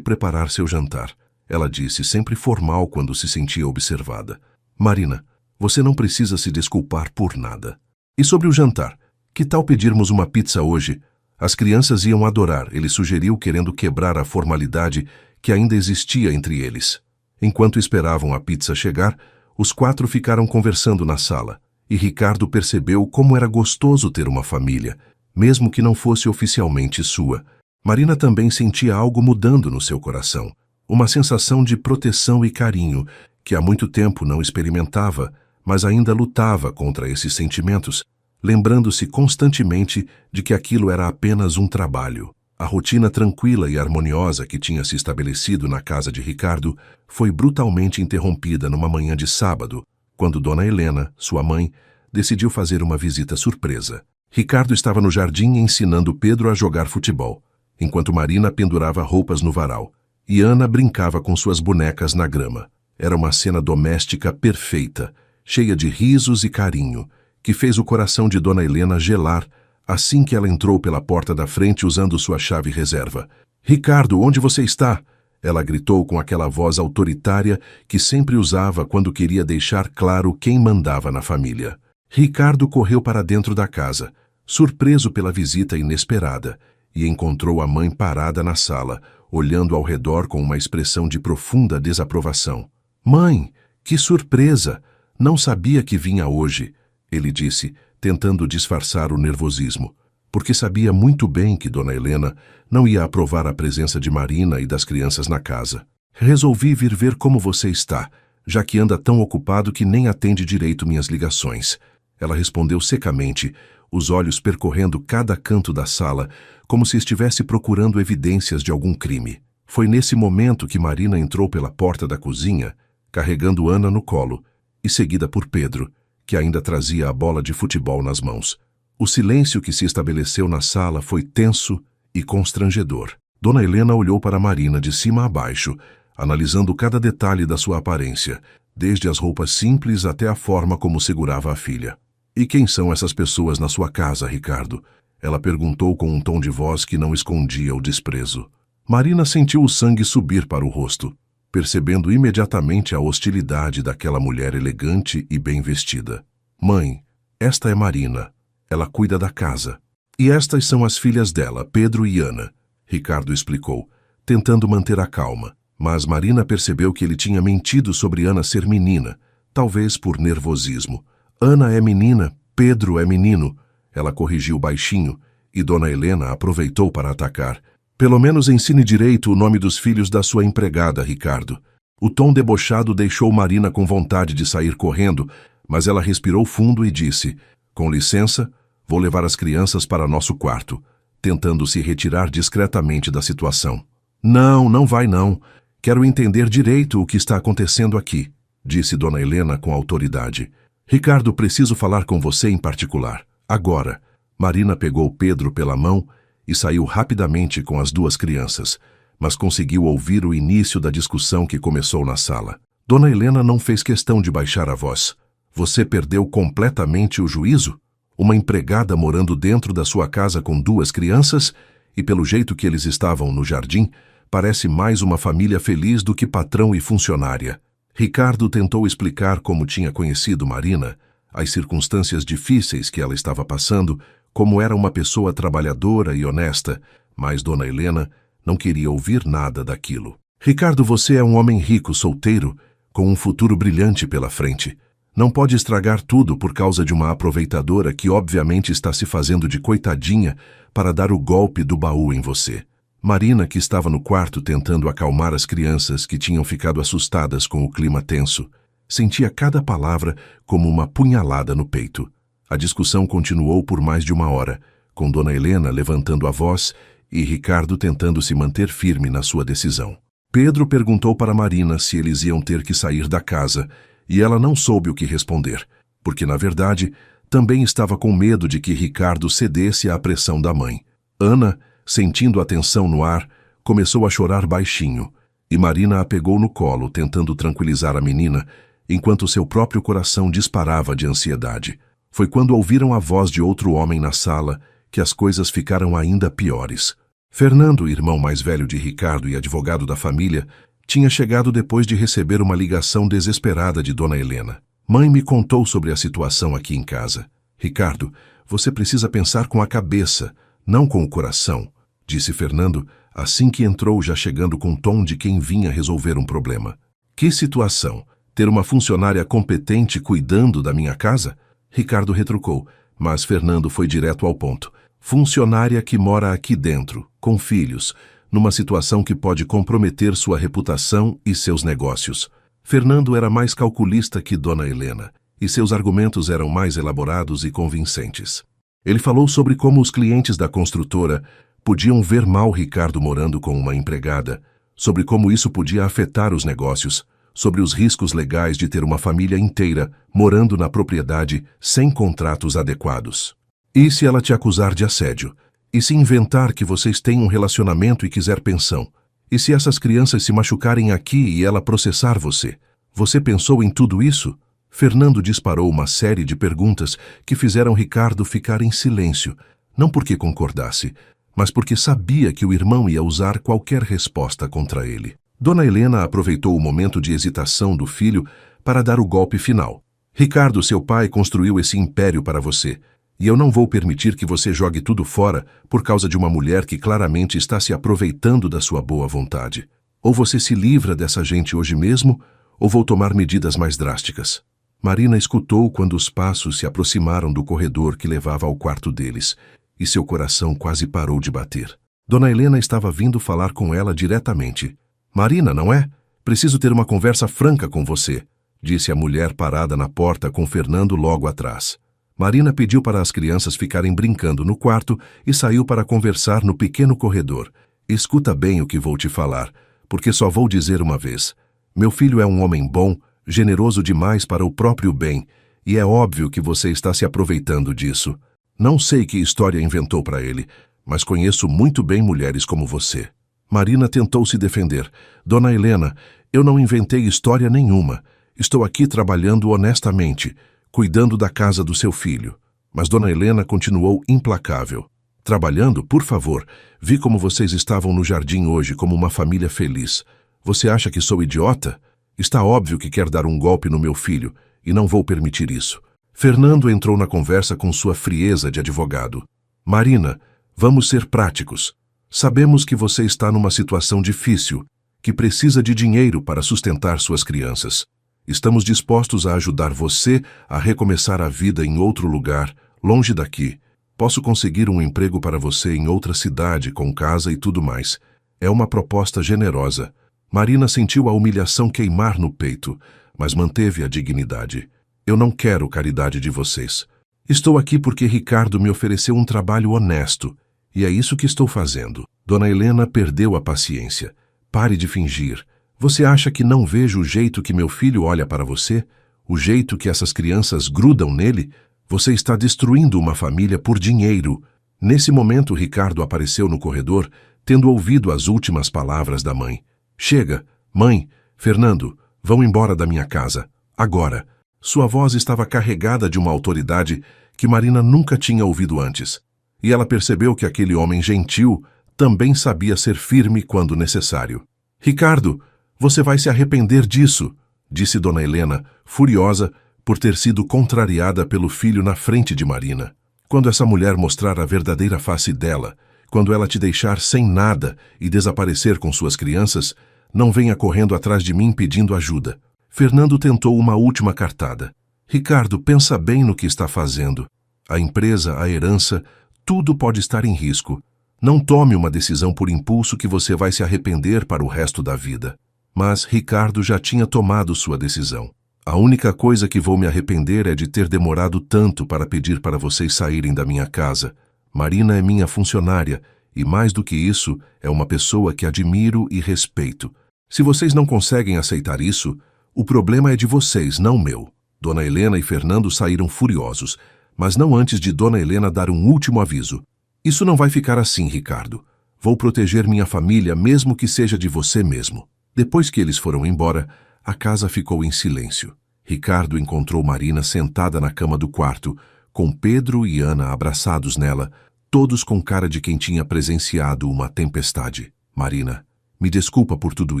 preparar seu jantar", ela disse, sempre formal quando se sentia observada. Marina, você não precisa se desculpar por nada. E sobre o jantar? Que tal pedirmos uma pizza hoje? As crianças iam adorar, ele sugeriu, querendo quebrar a formalidade que ainda existia entre eles. Enquanto esperavam a pizza chegar, os 4 ficaram conversando na sala, e Ricardo percebeu como era gostoso ter uma família, mesmo que não fosse oficialmente sua. Marina também sentia algo mudando no seu coração, uma sensação de proteção e carinho, que há muito tempo não experimentava, mas ainda lutava contra esses sentimentos, lembrando-se constantemente de que aquilo era apenas um trabalho. A rotina tranquila e harmoniosa que tinha se estabelecido na casa de Ricardo foi brutalmente interrompida numa manhã de sábado, quando Dona Helena, sua mãe, decidiu fazer uma visita surpresa. Ricardo estava no jardim ensinando Pedro a jogar futebol, enquanto Marina pendurava roupas no varal, e Ana brincava com suas bonecas na grama. Era uma cena doméstica perfeita, cheia de risos e carinho, que fez o coração de Dona Helena gelar assim que ela entrou pela porta da frente usando sua chave reserva. "Ricardo, onde você está?" Ela gritou com aquela voz autoritária que sempre usava quando queria deixar claro quem mandava na família. Ricardo correu para dentro da casa, surpreso pela visita inesperada, e encontrou a mãe parada na sala, olhando ao redor com uma expressão de profunda desaprovação. "Mãe, que surpresa! Não sabia que vinha hoje", ele disse, tentando disfarçar o nervosismo, porque sabia muito bem que Dona Helena não ia aprovar a presença de Marina e das crianças na casa. "Resolvi vir ver como você está, já que anda tão ocupado que nem atende direito minhas ligações", ela respondeu secamente, os olhos percorrendo cada canto da sala, como se estivesse procurando evidências de algum crime. Foi nesse momento que Marina entrou pela porta da cozinha, carregando Ana no colo, e seguida por Pedro, que ainda trazia a bola de futebol nas mãos. O silêncio que se estabeleceu na sala foi tenso e constrangedor. Dona Helena olhou para Marina de cima a baixo, analisando cada detalhe da sua aparência, desde as roupas simples até a forma como segurava a filha. "E quem são essas pessoas na sua casa, Ricardo?" ela perguntou com um tom de voz que não escondia o desprezo. Marina sentiu o sangue subir para o rosto, percebendo imediatamente a hostilidade daquela mulher elegante e bem vestida. "Mãe, esta é Marina. Ela cuida da casa. E estas são as filhas dela, Pedro e Ana", Ricardo explicou, tentando manter a calma. Mas Marina percebeu que ele tinha mentido sobre Ana ser menina, talvez por nervosismo. "Ana é menina, Pedro é menino", ela corrigiu baixinho, e Dona Helena aproveitou para atacar. "Pelo menos ensine direito o nome dos filhos da sua empregada, Ricardo." O tom debochado deixou Marina com vontade de sair correndo, mas ela respirou fundo e disse: "Com licença, vou levar as crianças para nosso quarto", tentando se retirar discretamente da situação. "Não, não vai não. Quero entender direito o que está acontecendo aqui", disse Dona Helena com autoridade. "Ricardo, preciso falar com você em particular. Agora." Marina pegou Pedro pela mão e saiu rapidamente com as 2 crianças, mas conseguiu ouvir o início da discussão que começou na sala. Dona Helena não fez questão de baixar a voz. "Você perdeu completamente o juízo? Uma empregada morando dentro da sua casa com 2 crianças, e pelo jeito que eles estavam no jardim, parece mais uma família feliz do que patrão e funcionária." Ricardo tentou explicar como tinha conhecido Marina, as circunstâncias difíceis que ela estava passando, como era uma pessoa trabalhadora e honesta, mas Dona Helena não queria ouvir nada daquilo. "Ricardo, você é um homem rico, solteiro, com um futuro brilhante pela frente. Não pode estragar tudo por causa de uma aproveitadora que obviamente está se fazendo de coitadinha para dar o golpe do baú em você." Marina, que estava no quarto tentando acalmar as crianças que tinham ficado assustadas com o clima tenso, sentia cada palavra como uma punhalada no peito. A discussão continuou por mais de 1 hora, com Dona Helena levantando a voz e Ricardo tentando se manter firme na sua decisão. Pedro perguntou para Marina se eles iam ter que sair da casa, e ela não soube o que responder, porque, na verdade, também estava com medo de que Ricardo cedesse à pressão da mãe. Ana, sentindo a tensão no ar, começou a chorar baixinho, e Marina a pegou no colo, tentando tranquilizar a menina, enquanto seu próprio coração disparava de ansiedade. Foi quando ouviram a voz de outro homem na sala que as coisas ficaram ainda piores. Fernando, irmão mais velho de Ricardo e advogado da família, tinha chegado depois de receber uma ligação desesperada de Dona Helena. Mãe me contou sobre a situação aqui em casa. Ricardo, você precisa pensar com a cabeça, não com o coração, disse Fernando, assim que entrou já chegando com o tom de quem vinha resolver um problema. Que situação? Ter uma funcionária competente cuidando da minha casa? Ricardo retrucou, mas Fernando foi direto ao ponto. Funcionária que mora aqui dentro, com filhos, numa situação que pode comprometer sua reputação e seus negócios. Fernando era mais calculista que Dona Helena, e seus argumentos eram mais elaborados e convincentes. Ele falou sobre como os clientes da construtora podiam ver mal Ricardo morando com uma empregada, sobre como isso podia afetar os negócios, sobre os riscos legais de ter uma família inteira morando na propriedade sem contratos adequados. E se ela te acusar de assédio? E se inventar que vocês têm um relacionamento e quiser pensão? E se essas crianças se machucarem aqui e ela processar você? Você pensou em tudo isso? Fernando disparou uma série de perguntas que fizeram Ricardo ficar em silêncio, não porque concordasse, mas porque sabia que o irmão ia usar qualquer resposta contra ele. Dona Helena aproveitou o momento de hesitação do filho para dar o golpe final. Ricardo, seu pai, construiu esse império para você, e eu não vou permitir que você jogue tudo fora por causa de uma mulher que claramente está se aproveitando da sua boa vontade. Ou você se livra dessa gente hoje mesmo, ou vou tomar medidas mais drásticas. Marina escutou quando os passos se aproximaram do corredor que levava ao quarto deles, e seu coração quase parou de bater. Dona Helena estava vindo falar com ela diretamente. Marina, não é? Preciso ter uma conversa franca com você, disse a mulher parada na porta com Fernando logo atrás. Marina pediu para as crianças ficarem brincando no quarto e saiu para conversar no pequeno corredor. Escuta bem o que vou te falar, porque só vou dizer uma vez. Meu filho é um homem bom, generoso demais para o próprio bem, e é óbvio que você está se aproveitando disso. Não sei que história inventou para ele, mas conheço muito bem mulheres como você. Marina tentou se defender. Dona Helena, eu não inventei história nenhuma. Estou aqui trabalhando honestamente, cuidando da casa do seu filho. Mas Dona Helena continuou implacável. Trabalhando, por favor, vi como vocês estavam no jardim hoje como uma família feliz. Você acha que sou idiota? Está óbvio que quer dar um golpe no meu filho, e não vou permitir isso. Fernando entrou na conversa com sua frieza de advogado. Marina, vamos ser práticos. Sabemos que você está numa situação difícil, que precisa de dinheiro para sustentar suas crianças. Estamos dispostos a ajudar você a recomeçar a vida em outro lugar, longe daqui. Posso conseguir um emprego para você em outra cidade, com casa e tudo mais. É uma proposta generosa. Marina sentiu a humilhação queimar no peito, mas manteve a dignidade. Eu não quero caridade de vocês. Estou aqui porque Ricardo me ofereceu um trabalho honesto, e é isso que estou fazendo. Dona Helena perdeu a paciência. Pare de fingir. Você acha que não vejo o jeito que meu filho olha para você? O jeito que essas crianças grudam nele? Você está destruindo uma família por dinheiro. Nesse momento, Ricardo apareceu no corredor, tendo ouvido as últimas palavras da mãe. Chega, mãe, Fernando, vão embora da minha casa. Agora. Sua voz estava carregada de uma autoridade que Marina nunca tinha ouvido antes. E ela percebeu que aquele homem gentil também sabia ser firme quando necessário. Ricardo, você vai se arrepender disso, disse Dona Helena, furiosa por ter sido contrariada pelo filho na frente de Marina. Quando essa mulher mostrar a verdadeira face dela, quando ela te deixar sem nada e desaparecer com suas crianças, não venha correndo atrás de mim pedindo ajuda. Fernando tentou uma última cartada. Ricardo, pensa bem no que está fazendo. A empresa, a herança, tudo pode estar em risco. Não tome uma decisão por impulso que você vai se arrepender para o resto da vida. Mas Ricardo já tinha tomado sua decisão. A única coisa que vou me arrepender é de ter demorado tanto para pedir para vocês saírem da minha casa. Marina é minha funcionária e, mais do que isso, é uma pessoa que admiro e respeito. Se vocês não conseguem aceitar isso, o problema é de vocês, não meu. Dona Helena e Fernando saíram furiosos, mas não antes de Dona Helena dar um último aviso. Isso não vai ficar assim, Ricardo. Vou proteger minha família, mesmo que seja de você mesmo. Depois que eles foram embora, a casa ficou em silêncio. Ricardo encontrou Marina sentada na cama do quarto, com Pedro e Ana abraçados nela, todos com cara de quem tinha presenciado uma tempestade. Marina, me desculpa por tudo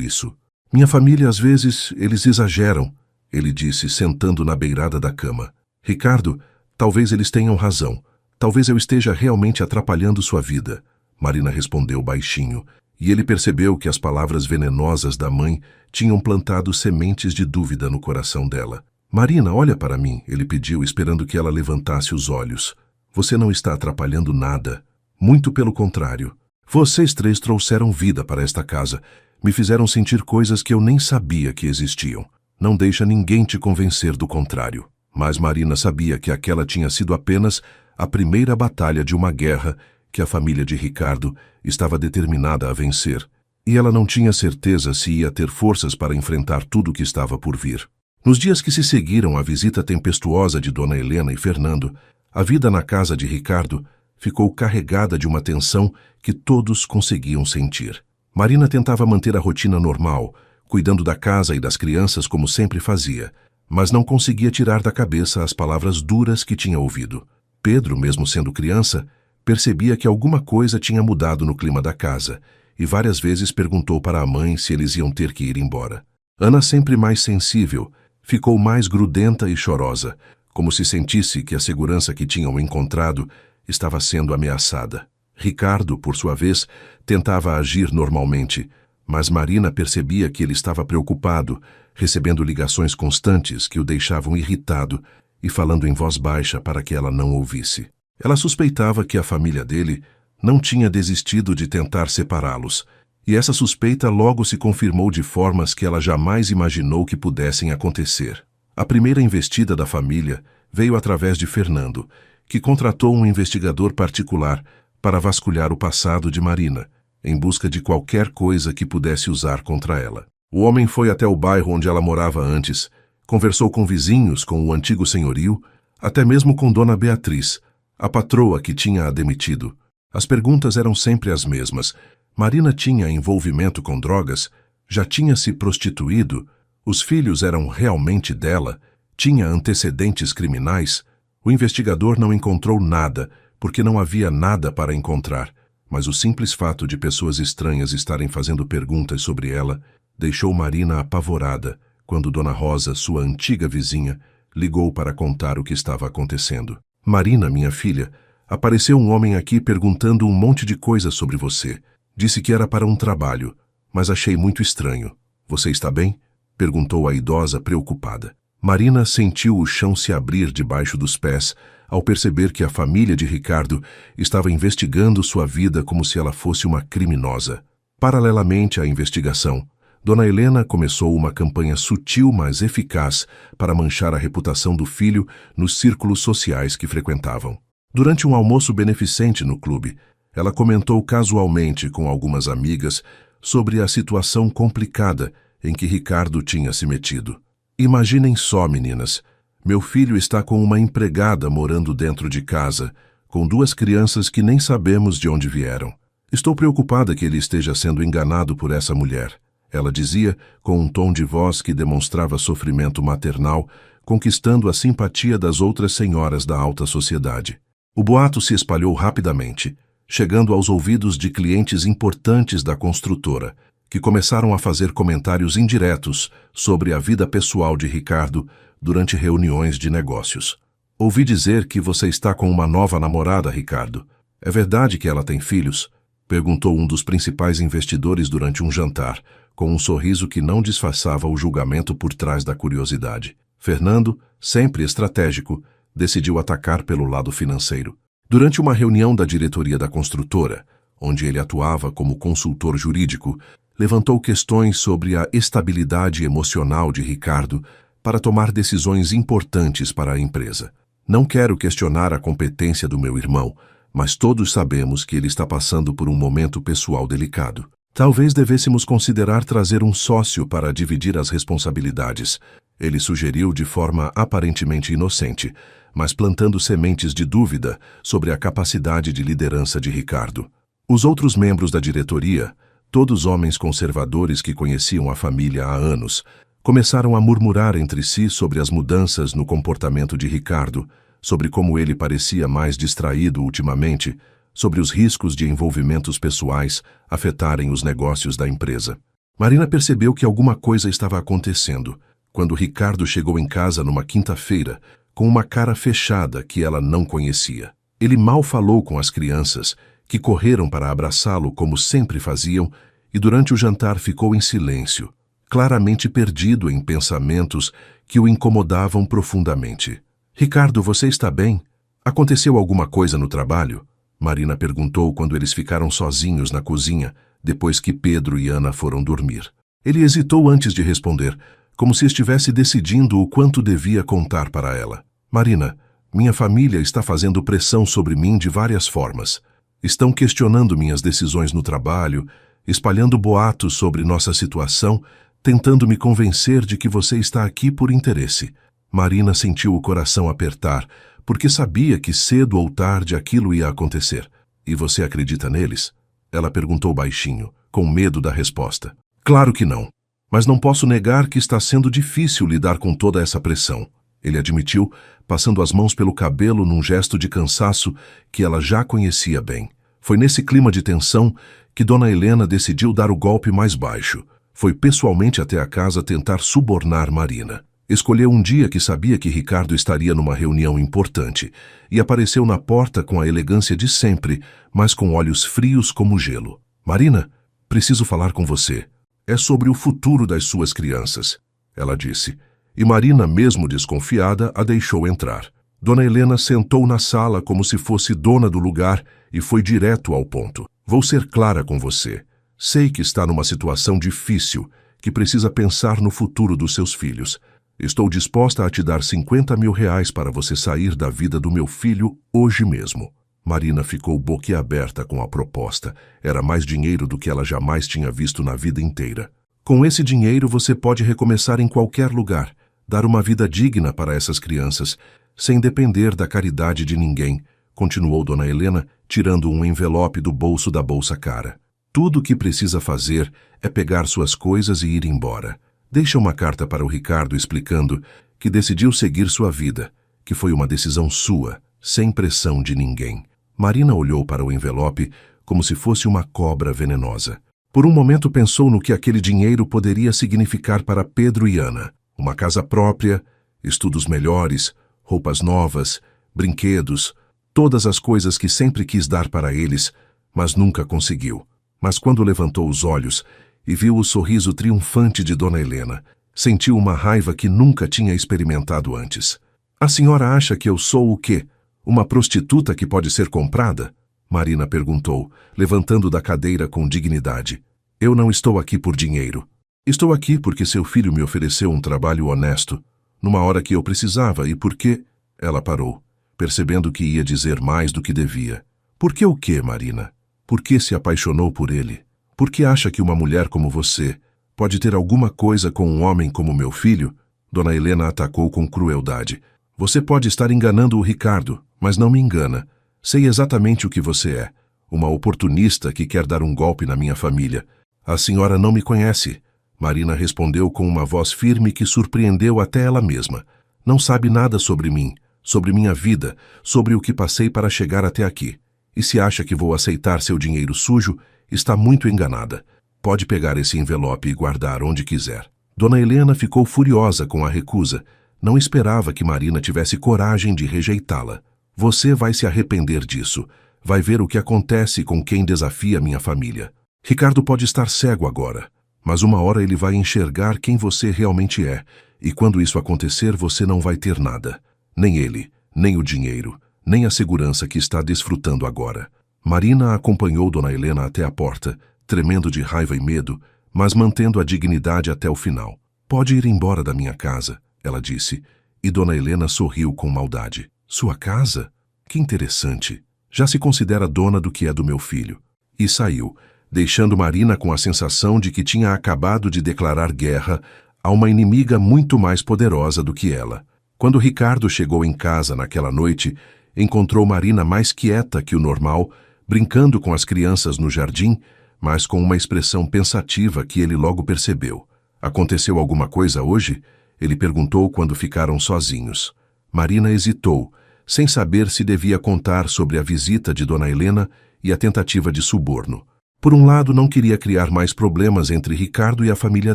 isso. Minha família, às vezes, eles exageram. ele disse, sentando na beirada da cama. Ricardo, talvez eles tenham razão. Talvez eu esteja realmente atrapalhando sua vida. Marina respondeu baixinho, e ele percebeu que as palavras venenosas da mãe tinham plantado sementes de dúvida no coração dela. Marina, olha para mim, ele pediu, esperando que ela levantasse os olhos. Você não está atrapalhando nada. Muito pelo contrário. Vocês três trouxeram vida para esta casa. Me fizeram sentir coisas que eu nem sabia que existiam. Não deixa ninguém te convencer do contrário. Mas Marina sabia que aquela tinha sido apenas a primeira batalha de uma guerra que a família de Ricardo estava determinada a vencer. E ela não tinha certeza se ia ter forças para enfrentar tudo o que estava por vir. Nos dias que se seguiram à visita tempestuosa de Dona Helena e Fernando, a vida na casa de Ricardo ficou carregada de uma tensão que todos conseguiam sentir. Marina tentava manter a rotina normal, cuidando da casa e das crianças como sempre fazia, mas não conseguia tirar da cabeça as palavras duras que tinha ouvido. Pedro, mesmo sendo criança, percebia que alguma coisa tinha mudado no clima da casa e várias vezes perguntou para a mãe se eles iam ter que ir embora. Ana, sempre mais sensível, ficou mais grudenta e chorosa, como se sentisse que a segurança que tinham encontrado estava sendo ameaçada. Ricardo, por sua vez, tentava agir normalmente, mas Marina percebia que ele estava preocupado, recebendo ligações constantes que o deixavam irritado e falando em voz baixa para que ela não ouvisse. Ela suspeitava que a família dele não tinha desistido de tentar separá-los, e essa suspeita logo se confirmou de formas que ela jamais imaginou que pudessem acontecer. A primeira investida da família veio através de Fernando, que contratou um investigador particular para vasculhar o passado de Marina, em busca de qualquer coisa que pudesse usar contra ela. O homem foi até o bairro onde ela morava antes, conversou com vizinhos, com o antigo senhorio, até mesmo com Dona Beatriz, a patroa que tinha a demitido. As perguntas eram sempre as mesmas. Marina tinha envolvimento com drogas? Já tinha se prostituído? Os filhos eram realmente dela? Tinha antecedentes criminais? O investigador não encontrou nada, porque não havia nada para encontrar, mas o simples fato de pessoas estranhas estarem fazendo perguntas sobre ela deixou Marina apavorada quando Dona Rosa, sua antiga vizinha, ligou para contar o que estava acontecendo. Marina, minha filha, apareceu um homem aqui perguntando um monte de coisas sobre você. Disse que era para um trabalho, mas achei muito estranho. Você está bem? Perguntou a idosa preocupada. Marina sentiu o chão se abrir debaixo dos pés ao perceber que a família de Ricardo estava investigando sua vida como se ela fosse uma criminosa. Paralelamente à investigação, Dona Helena começou uma campanha sutil, mas eficaz, para manchar a reputação do filho nos círculos sociais que frequentavam. Durante um almoço beneficente no clube, ela comentou casualmente com algumas amigas sobre a situação complicada em que Ricardo tinha se metido. Imaginem só, meninas, meu filho está com uma empregada morando dentro de casa, com 2 crianças que nem sabemos de onde vieram. Estou preocupada que ele esteja sendo enganado por essa mulher. Ela dizia, com um tom de voz que demonstrava sofrimento maternal, conquistando a simpatia das outras senhoras da alta sociedade. O boato se espalhou rapidamente, chegando aos ouvidos de clientes importantes da construtora, que começaram a fazer comentários indiretos sobre a vida pessoal de Ricardo durante reuniões de negócios. Ouvi dizer que você está com uma nova namorada, Ricardo. É verdade que ela tem filhos? Perguntou um dos principais investidores durante um jantar, com um sorriso que não disfarçava o julgamento por trás da curiosidade. Fernando, sempre estratégico, decidiu atacar pelo lado financeiro. Durante uma reunião da diretoria da construtora, onde ele atuava como consultor jurídico, levantou questões sobre a estabilidade emocional de Ricardo para tomar decisões importantes para a empresa. Não quero questionar a competência do meu irmão, mas todos sabemos que ele está passando por um momento pessoal delicado. Talvez devêssemos considerar trazer um sócio para dividir as responsabilidades, ele sugeriu de forma aparentemente inocente, mas plantando sementes de dúvida sobre a capacidade de liderança de Ricardo. Os outros membros da diretoria, todos homens conservadores que conheciam a família há anos, começaram a murmurar entre si sobre as mudanças no comportamento de Ricardo, sobre como ele parecia mais distraído ultimamente, sobre os riscos de envolvimentos pessoais afetarem os negócios da empresa. Marina percebeu que alguma coisa estava acontecendo, quando Ricardo chegou em casa numa quinta-feira, com uma cara fechada que ela não conhecia. Ele mal falou com as crianças, que correram para abraçá-lo como sempre faziam, e durante o jantar ficou em silêncio, claramente perdido em pensamentos que o incomodavam profundamente. "Ricardo, você está bem? Aconteceu alguma coisa no trabalho?" Marina perguntou quando eles ficaram sozinhos na cozinha, depois que Pedro e Ana foram dormir. Ele hesitou antes de responder, como se estivesse decidindo o quanto devia contar para ela. "Marina, minha família está fazendo pressão sobre mim de várias formas. Estão questionando minhas decisões no trabalho, espalhando boatos sobre nossa situação, tentando me convencer de que você está aqui por interesse." Marina sentiu o coração apertar, porque sabia que cedo ou tarde aquilo ia acontecer. "E você acredita neles?" Ela perguntou baixinho, com medo da resposta. "Claro que não. Mas não posso negar que está sendo difícil lidar com toda essa pressão." Ele admitiu, passando as mãos pelo cabelo num gesto de cansaço que ela já conhecia bem. Foi nesse clima de tensão que Dona Helena decidiu dar o golpe mais baixo. Foi pessoalmente até a casa tentar subornar Marina. Escolheu um dia que sabia que Ricardo estaria numa reunião importante e apareceu na porta com a elegância de sempre, mas com olhos frios como gelo. "Marina, preciso falar com você. É sobre o futuro das suas crianças", ela disse. E Marina, mesmo desconfiada, a deixou entrar. Dona Helena sentou na sala como se fosse dona do lugar e foi direto ao ponto. "Vou ser clara com você. Sei que está numa situação difícil, que precisa pensar no futuro dos seus filhos. Estou disposta a te dar 50 mil reais para você sair da vida do meu filho hoje mesmo." Marina ficou boquiaberta com a proposta. Era mais dinheiro do que ela jamais tinha visto na vida inteira. "Com esse dinheiro você pode recomeçar em qualquer lugar, dar uma vida digna para essas crianças, sem depender da caridade de ninguém", continuou Dona Helena, tirando um envelope do bolso da bolsa cara. "Tudo o que precisa fazer é pegar suas coisas e ir embora. Deixa uma carta para o Ricardo explicando que decidiu seguir sua vida, que foi uma decisão sua, sem pressão de ninguém." Marina olhou para o envelope como se fosse uma cobra venenosa. Por um momento pensou no que aquele dinheiro poderia significar para Pedro e Ana. Uma casa própria, estudos melhores, roupas novas, brinquedos, todas as coisas que sempre quis dar para eles, mas nunca conseguiu. Mas quando levantou os olhos e viu o sorriso triunfante de Dona Helena, sentiu uma raiva que nunca tinha experimentado antes. "A senhora acha que eu sou o quê? Uma prostituta que pode ser comprada?" Marina perguntou, levantando da cadeira com dignidade. "Eu não estou aqui por dinheiro. Estou aqui porque seu filho me ofereceu um trabalho honesto, numa hora que eu precisava e porque..." Ela parou, percebendo que ia dizer mais do que devia. "Por que o quê, Marina? Por que se apaixonou por ele? Por que acha que uma mulher como você pode ter alguma coisa com um homem como meu filho?" Dona Helena atacou com crueldade. "Você pode estar enganando o Ricardo, mas não me engana. Sei exatamente o que você é. Uma oportunista que quer dar um golpe na minha família. A senhora não me conhece." Marina respondeu com uma voz firme que surpreendeu até ela mesma. "Não sabe nada sobre mim, sobre minha vida, sobre o que passei para chegar até aqui. E se acha que vou aceitar seu dinheiro sujo, está muito enganada. Pode pegar esse envelope e guardar onde quiser." Dona Helena ficou furiosa com a recusa. Não esperava que Marina tivesse coragem de rejeitá-la. "Você vai se arrepender disso. Vai ver o que acontece com quem desafia minha família. Ricardo pode estar cego agora, mas uma hora ele vai enxergar quem você realmente é, e quando isso acontecer você não vai ter nada. Nem ele, nem o dinheiro, nem a segurança que está desfrutando agora." Marina acompanhou Dona Helena até a porta, tremendo de raiva e medo, mas mantendo a dignidade até o final. "Pode ir embora da minha casa", ela disse, e Dona Helena sorriu com maldade. "Sua casa? Que interessante. Já se considera dona do que é do meu filho." E saiu, deixando Marina com a sensação de que tinha acabado de declarar guerra a uma inimiga muito mais poderosa do que ela. Quando Ricardo chegou em casa naquela noite, encontrou Marina mais quieta que o normal, brincando com as crianças no jardim, mas com uma expressão pensativa que ele logo percebeu. "Aconteceu alguma coisa hoje?" ele perguntou quando ficaram sozinhos. Marina hesitou, sem saber se devia contar sobre a visita de Dona Helena e a tentativa de suborno. Por um lado, não queria criar mais problemas entre Ricardo e a família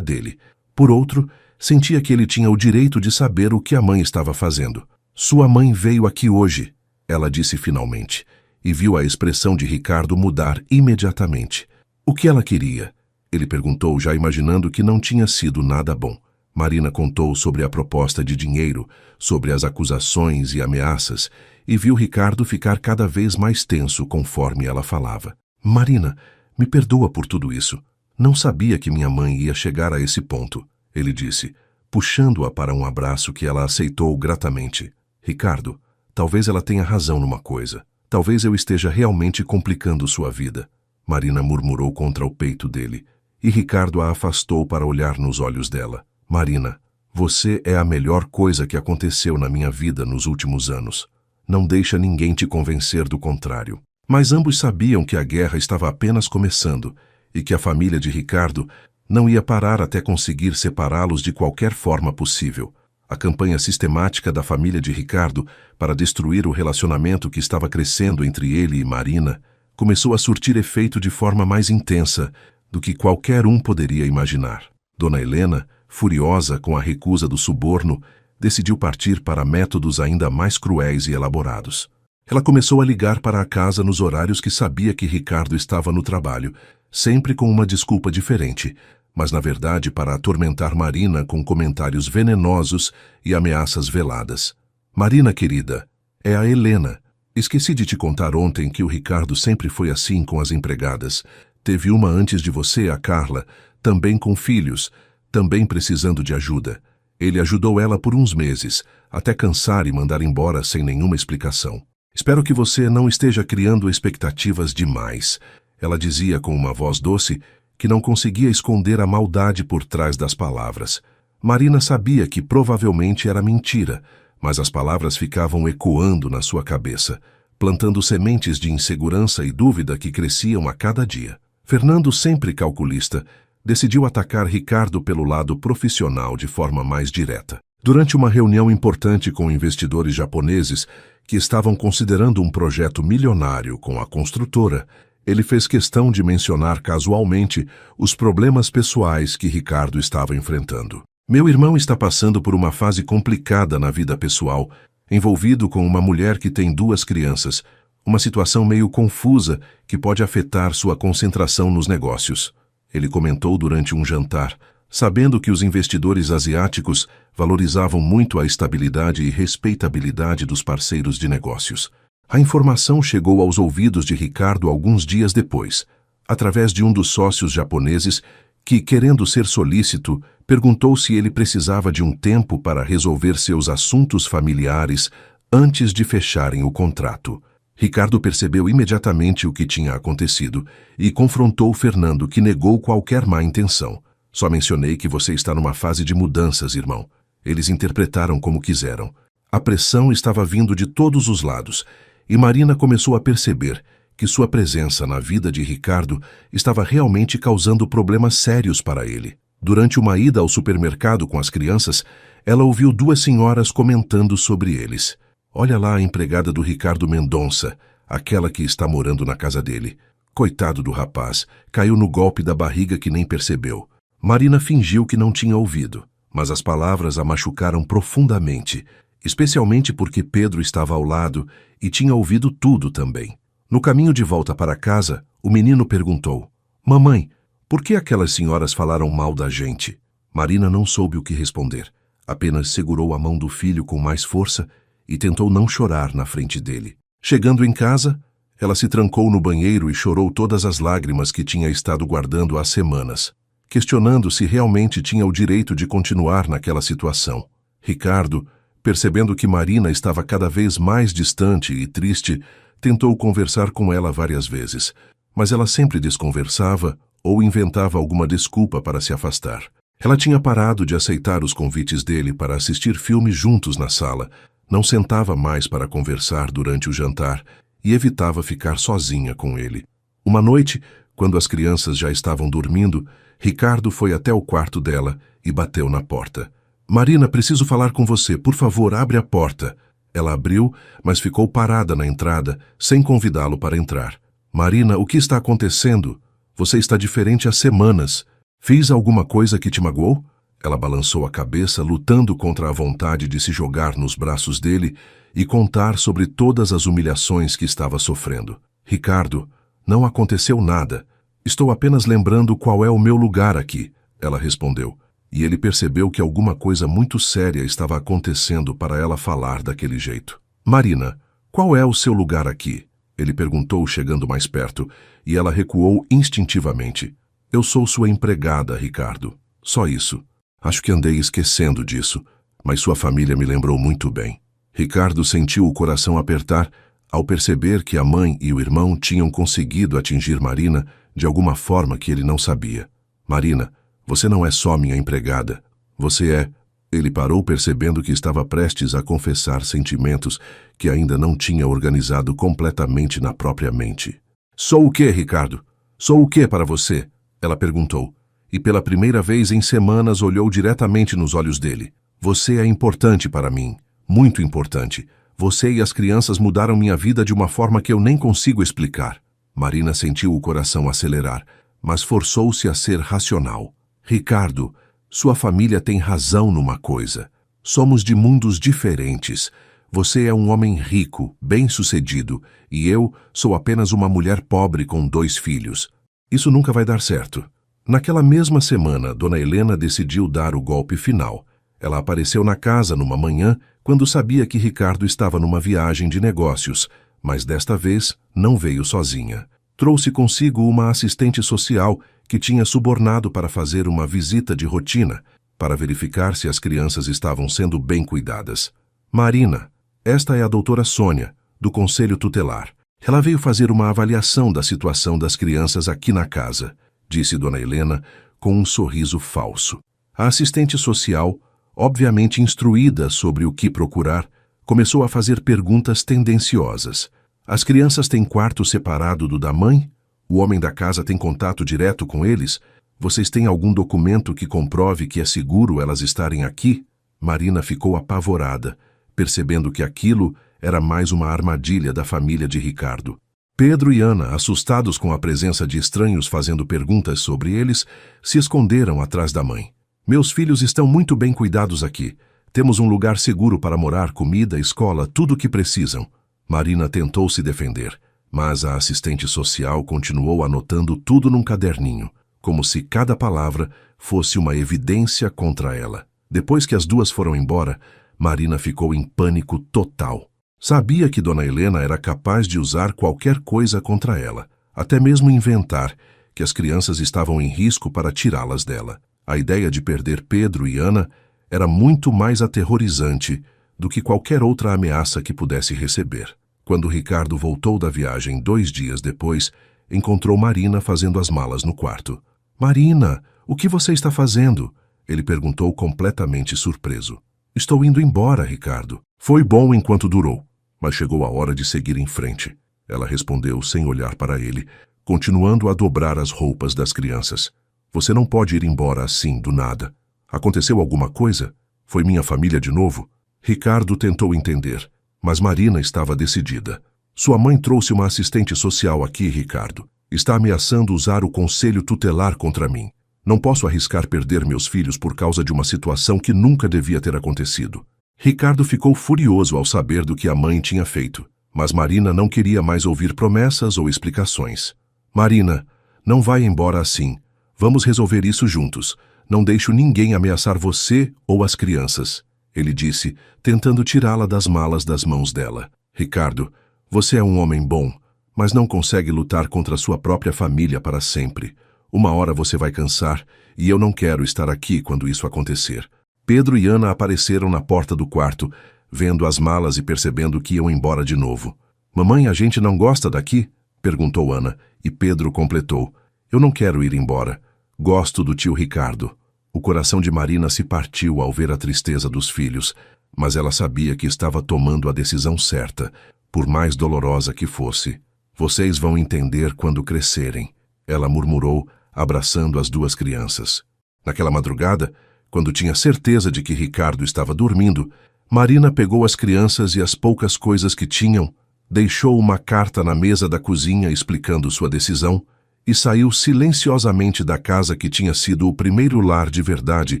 dele. Por outro, Sentia que ele tinha o direito de saber o que a mãe estava fazendo. Sua mãe veio aqui hoje, ela disse finalmente, e viu a expressão de Ricardo mudar imediatamente. O que ela queria? Ele perguntou, já imaginando que não tinha sido nada bom. Marina contou sobre a proposta de dinheiro, sobre as acusações e ameaças, e viu Ricardo ficar cada vez mais tenso conforme ela falava. Marina, me perdoa por tudo isso. Não sabia que minha mãe ia chegar a esse ponto, ele disse, puxando-a para um abraço que ela aceitou gratamente. Ricardo, talvez ela tenha razão numa coisa. Talvez eu esteja realmente complicando sua vida. Marina murmurou contra o peito dele, e Ricardo a afastou para olhar nos olhos dela. Marina, você é a melhor coisa que aconteceu na minha vida nos últimos anos. Não deixa ninguém te convencer do contrário. Mas ambos sabiam que a guerra estava apenas começando e que a família de Ricardo não ia parar até conseguir separá-los de qualquer forma possível. A campanha sistemática da família de Ricardo para destruir o relacionamento que estava crescendo entre ele e Marina começou a surtir efeito de forma mais intensa do que qualquer um poderia imaginar. Dona Helena, furiosa com a recusa do suborno, decidiu partir para métodos ainda mais cruéis e elaborados. Ela começou a ligar para a casa nos horários que sabia que Ricardo estava no trabalho, sempre com uma desculpa diferente, mas na verdade para atormentar Marina com comentários venenosos e ameaças veladas. Marina, querida, é a Helena. Esqueci de te contar ontem que o Ricardo sempre foi assim com as empregadas. Teve uma antes de você, a Carla, também com filhos, também precisando de ajuda. Ele ajudou ela por uns meses, até cansar e mandar embora sem nenhuma explicação. Espero que você não esteja criando expectativas demais. Ela dizia com uma voz doce que não conseguia esconder a maldade por trás das palavras. Marina sabia que provavelmente era mentira, mas as palavras ficavam ecoando na sua cabeça, plantando sementes de insegurança e dúvida que cresciam a cada dia. Fernando, sempre calculista, decidiu atacar Ricardo pelo lado profissional de forma mais direta. Durante uma reunião importante com investidores japoneses que estavam considerando um projeto milionário com a construtora, ele fez questão de mencionar casualmente os problemas pessoais que Ricardo estava enfrentando. Meu irmão está passando por uma fase complicada na vida pessoal, envolvido com uma mulher que tem 2 crianças, uma situação meio confusa que pode afetar sua concentração nos negócios. Ele comentou durante um jantar, sabendo que os investidores asiáticos valorizavam muito a estabilidade e respeitabilidade dos parceiros de negócios. A informação chegou aos ouvidos de Ricardo alguns dias depois, através de um dos sócios japoneses que, querendo ser solícito, perguntou se ele precisava de um tempo para resolver seus assuntos familiares antes de fecharem o contrato. Ricardo percebeu imediatamente o que tinha acontecido e confrontou Fernando, que negou qualquer má intenção. Só mencionei que você está numa fase de mudanças, irmão. Eles interpretaram como quiseram. A pressão estava vindo de todos os lados, e Marina começou a perceber que sua presença na vida de Ricardo estava realmente causando problemas sérios para ele. Durante uma ida ao supermercado com as crianças, ela ouviu 2 senhoras comentando sobre eles. Olha lá a empregada do Ricardo Mendonça, aquela que está morando na casa dele. Coitado do rapaz, caiu no golpe da barriga que nem percebeu. Marina fingiu que não tinha ouvido, mas as palavras a machucaram profundamente, especialmente porque Pedro estava ao lado e tinha ouvido tudo também. No caminho de volta para casa, o menino perguntou: Mamãe, por que aquelas senhoras falaram mal da gente? Marina não soube o que responder, apenas segurou a mão do filho com mais força e tentou não chorar na frente dele. Chegando em casa, ela se trancou no banheiro e chorou todas as lágrimas que tinha estado guardando há semanas, questionando se realmente tinha o direito de continuar naquela situação. Ricardo, percebendo que Marina estava cada vez mais distante e triste, tentou conversar com ela várias vezes, mas ela sempre desconversava ou inventava alguma desculpa para se afastar. Ela tinha parado de aceitar os convites dele para assistir filmes juntos na sala, não sentava mais para conversar durante o jantar e evitava ficar sozinha com ele. Uma noite, quando as crianças já estavam dormindo, Ricardo foi até o quarto dela e bateu na porta. Marina, preciso falar com você, por favor, abre a porta. Ela abriu, mas ficou parada na entrada, sem convidá-lo para entrar. Marina, o que está acontecendo? Você está diferente há semanas. Fiz alguma coisa que te magoou? Ela balançou a cabeça, lutando contra a vontade de se jogar nos braços dele e contar sobre todas as humilhações que estava sofrendo. Ricardo, não aconteceu nada. Estou apenas lembrando qual é o meu lugar aqui, ela respondeu. E ele percebeu que alguma coisa muito séria estava acontecendo para ela falar daquele jeito. Marina, qual é o seu lugar aqui? Ele perguntou, chegando mais perto, e ela recuou instintivamente. Eu sou sua empregada, Ricardo. Só isso. Acho que andei esquecendo disso, mas sua família me lembrou muito bem. Ricardo sentiu o coração apertar ao perceber que a mãe e o irmão tinham conseguido atingir Marina de alguma forma que ele não sabia. Marina, você não é só minha empregada. Você é... Ele parou percebendo que estava prestes a confessar sentimentos que ainda não tinha organizado completamente na própria mente. Sou o quê, Ricardo? Sou o quê para você? Ela perguntou. E pela primeira vez em semanas olhou diretamente nos olhos dele. Você é importante para mim. Muito importante. Você e as crianças mudaram minha vida de uma forma que eu nem consigo explicar. Marina sentiu o coração acelerar, mas forçou-se a ser racional. Ricardo, sua família tem razão numa coisa. Somos de mundos diferentes. Você é um homem rico, bem-sucedido, e eu sou apenas uma mulher pobre com 2 filhos. Isso nunca vai dar certo. Naquela mesma semana, Dona Helena decidiu dar o golpe final. Ela apareceu na casa numa manhã, quando sabia que Ricardo estava numa viagem de negócios, mas desta vez não veio sozinha. Trouxe consigo uma assistente social que tinha subornado para fazer uma visita de rotina, para verificar se as crianças estavam sendo bem cuidadas. Marina, esta é a doutora Sônia, do Conselho Tutelar. Ela veio fazer uma avaliação da situação das crianças aqui na casa, disse Dona Helena com um sorriso falso. A assistente social, obviamente instruída sobre o que procurar, começou a fazer perguntas tendenciosas. As crianças têm quarto separado do da mãe? O homem da casa tem contato direto com eles? Vocês têm algum documento que comprove que é seguro elas estarem aqui? Marina ficou apavorada, percebendo que aquilo era mais uma armadilha da família de Ricardo. Pedro e Ana, assustados com a presença de estranhos fazendo perguntas sobre eles, se esconderam atrás da mãe. Meus filhos estão muito bem cuidados aqui. Temos um lugar seguro para morar, comida, escola, tudo o que precisam. Marina tentou se defender, mas a assistente social continuou anotando tudo num caderninho, como se cada palavra fosse uma evidência contra ela. Depois que as duas foram embora, Marina ficou em pânico total. Sabia que Dona Helena era capaz de usar qualquer coisa contra ela, até mesmo inventar que as crianças estavam em risco para tirá-las dela. A ideia de perder Pedro e Ana era muito mais aterrorizante do que qualquer outra ameaça que pudesse receber. Quando Ricardo voltou da viagem 2 dias depois, encontrou Marina fazendo as malas no quarto. Marina, o que você está fazendo? Ele perguntou completamente surpreso. Estou indo embora, Ricardo. Foi bom enquanto durou, mas chegou a hora de seguir em frente. Ela respondeu sem olhar para ele, continuando a dobrar as roupas das crianças. Você não pode ir embora assim, do nada. Aconteceu alguma coisa? Foi minha família de novo? Ricardo tentou entender, mas Marina estava decidida. Sua mãe trouxe uma assistente social aqui, Ricardo. Está ameaçando usar o conselho tutelar contra mim. Não posso arriscar perder meus filhos por causa de uma situação que nunca devia ter acontecido. Ricardo ficou furioso ao saber do que a mãe tinha feito, mas Marina não queria mais ouvir promessas ou explicações. Marina, não vai embora assim. Vamos resolver isso juntos. Não deixo ninguém ameaçar você ou as crianças, ele disse, tentando tirá-la das malas das mãos dela. Ricardo, você é um homem bom, mas não consegue lutar contra sua própria família para sempre. Uma hora você vai cansar, e eu não quero estar aqui quando isso acontecer. Pedro e Ana apareceram na porta do quarto, vendo as malas e percebendo que iam embora de novo. Mamãe, a gente não gosta daqui? Perguntou Ana, e Pedro completou. Eu não quero ir embora. Gosto do tio Ricardo. O coração de Marina se partiu ao ver a tristeza dos filhos, mas ela sabia que estava tomando a decisão certa, por mais dolorosa que fosse. Vocês vão entender quando crescerem, ela murmurou, abraçando as 2 crianças. Naquela madrugada, quando tinha certeza de que Ricardo estava dormindo, Marina pegou as crianças e as poucas coisas que tinham, deixou uma carta na mesa da cozinha explicando sua decisão e saiu silenciosamente da casa que tinha sido o primeiro lar de verdade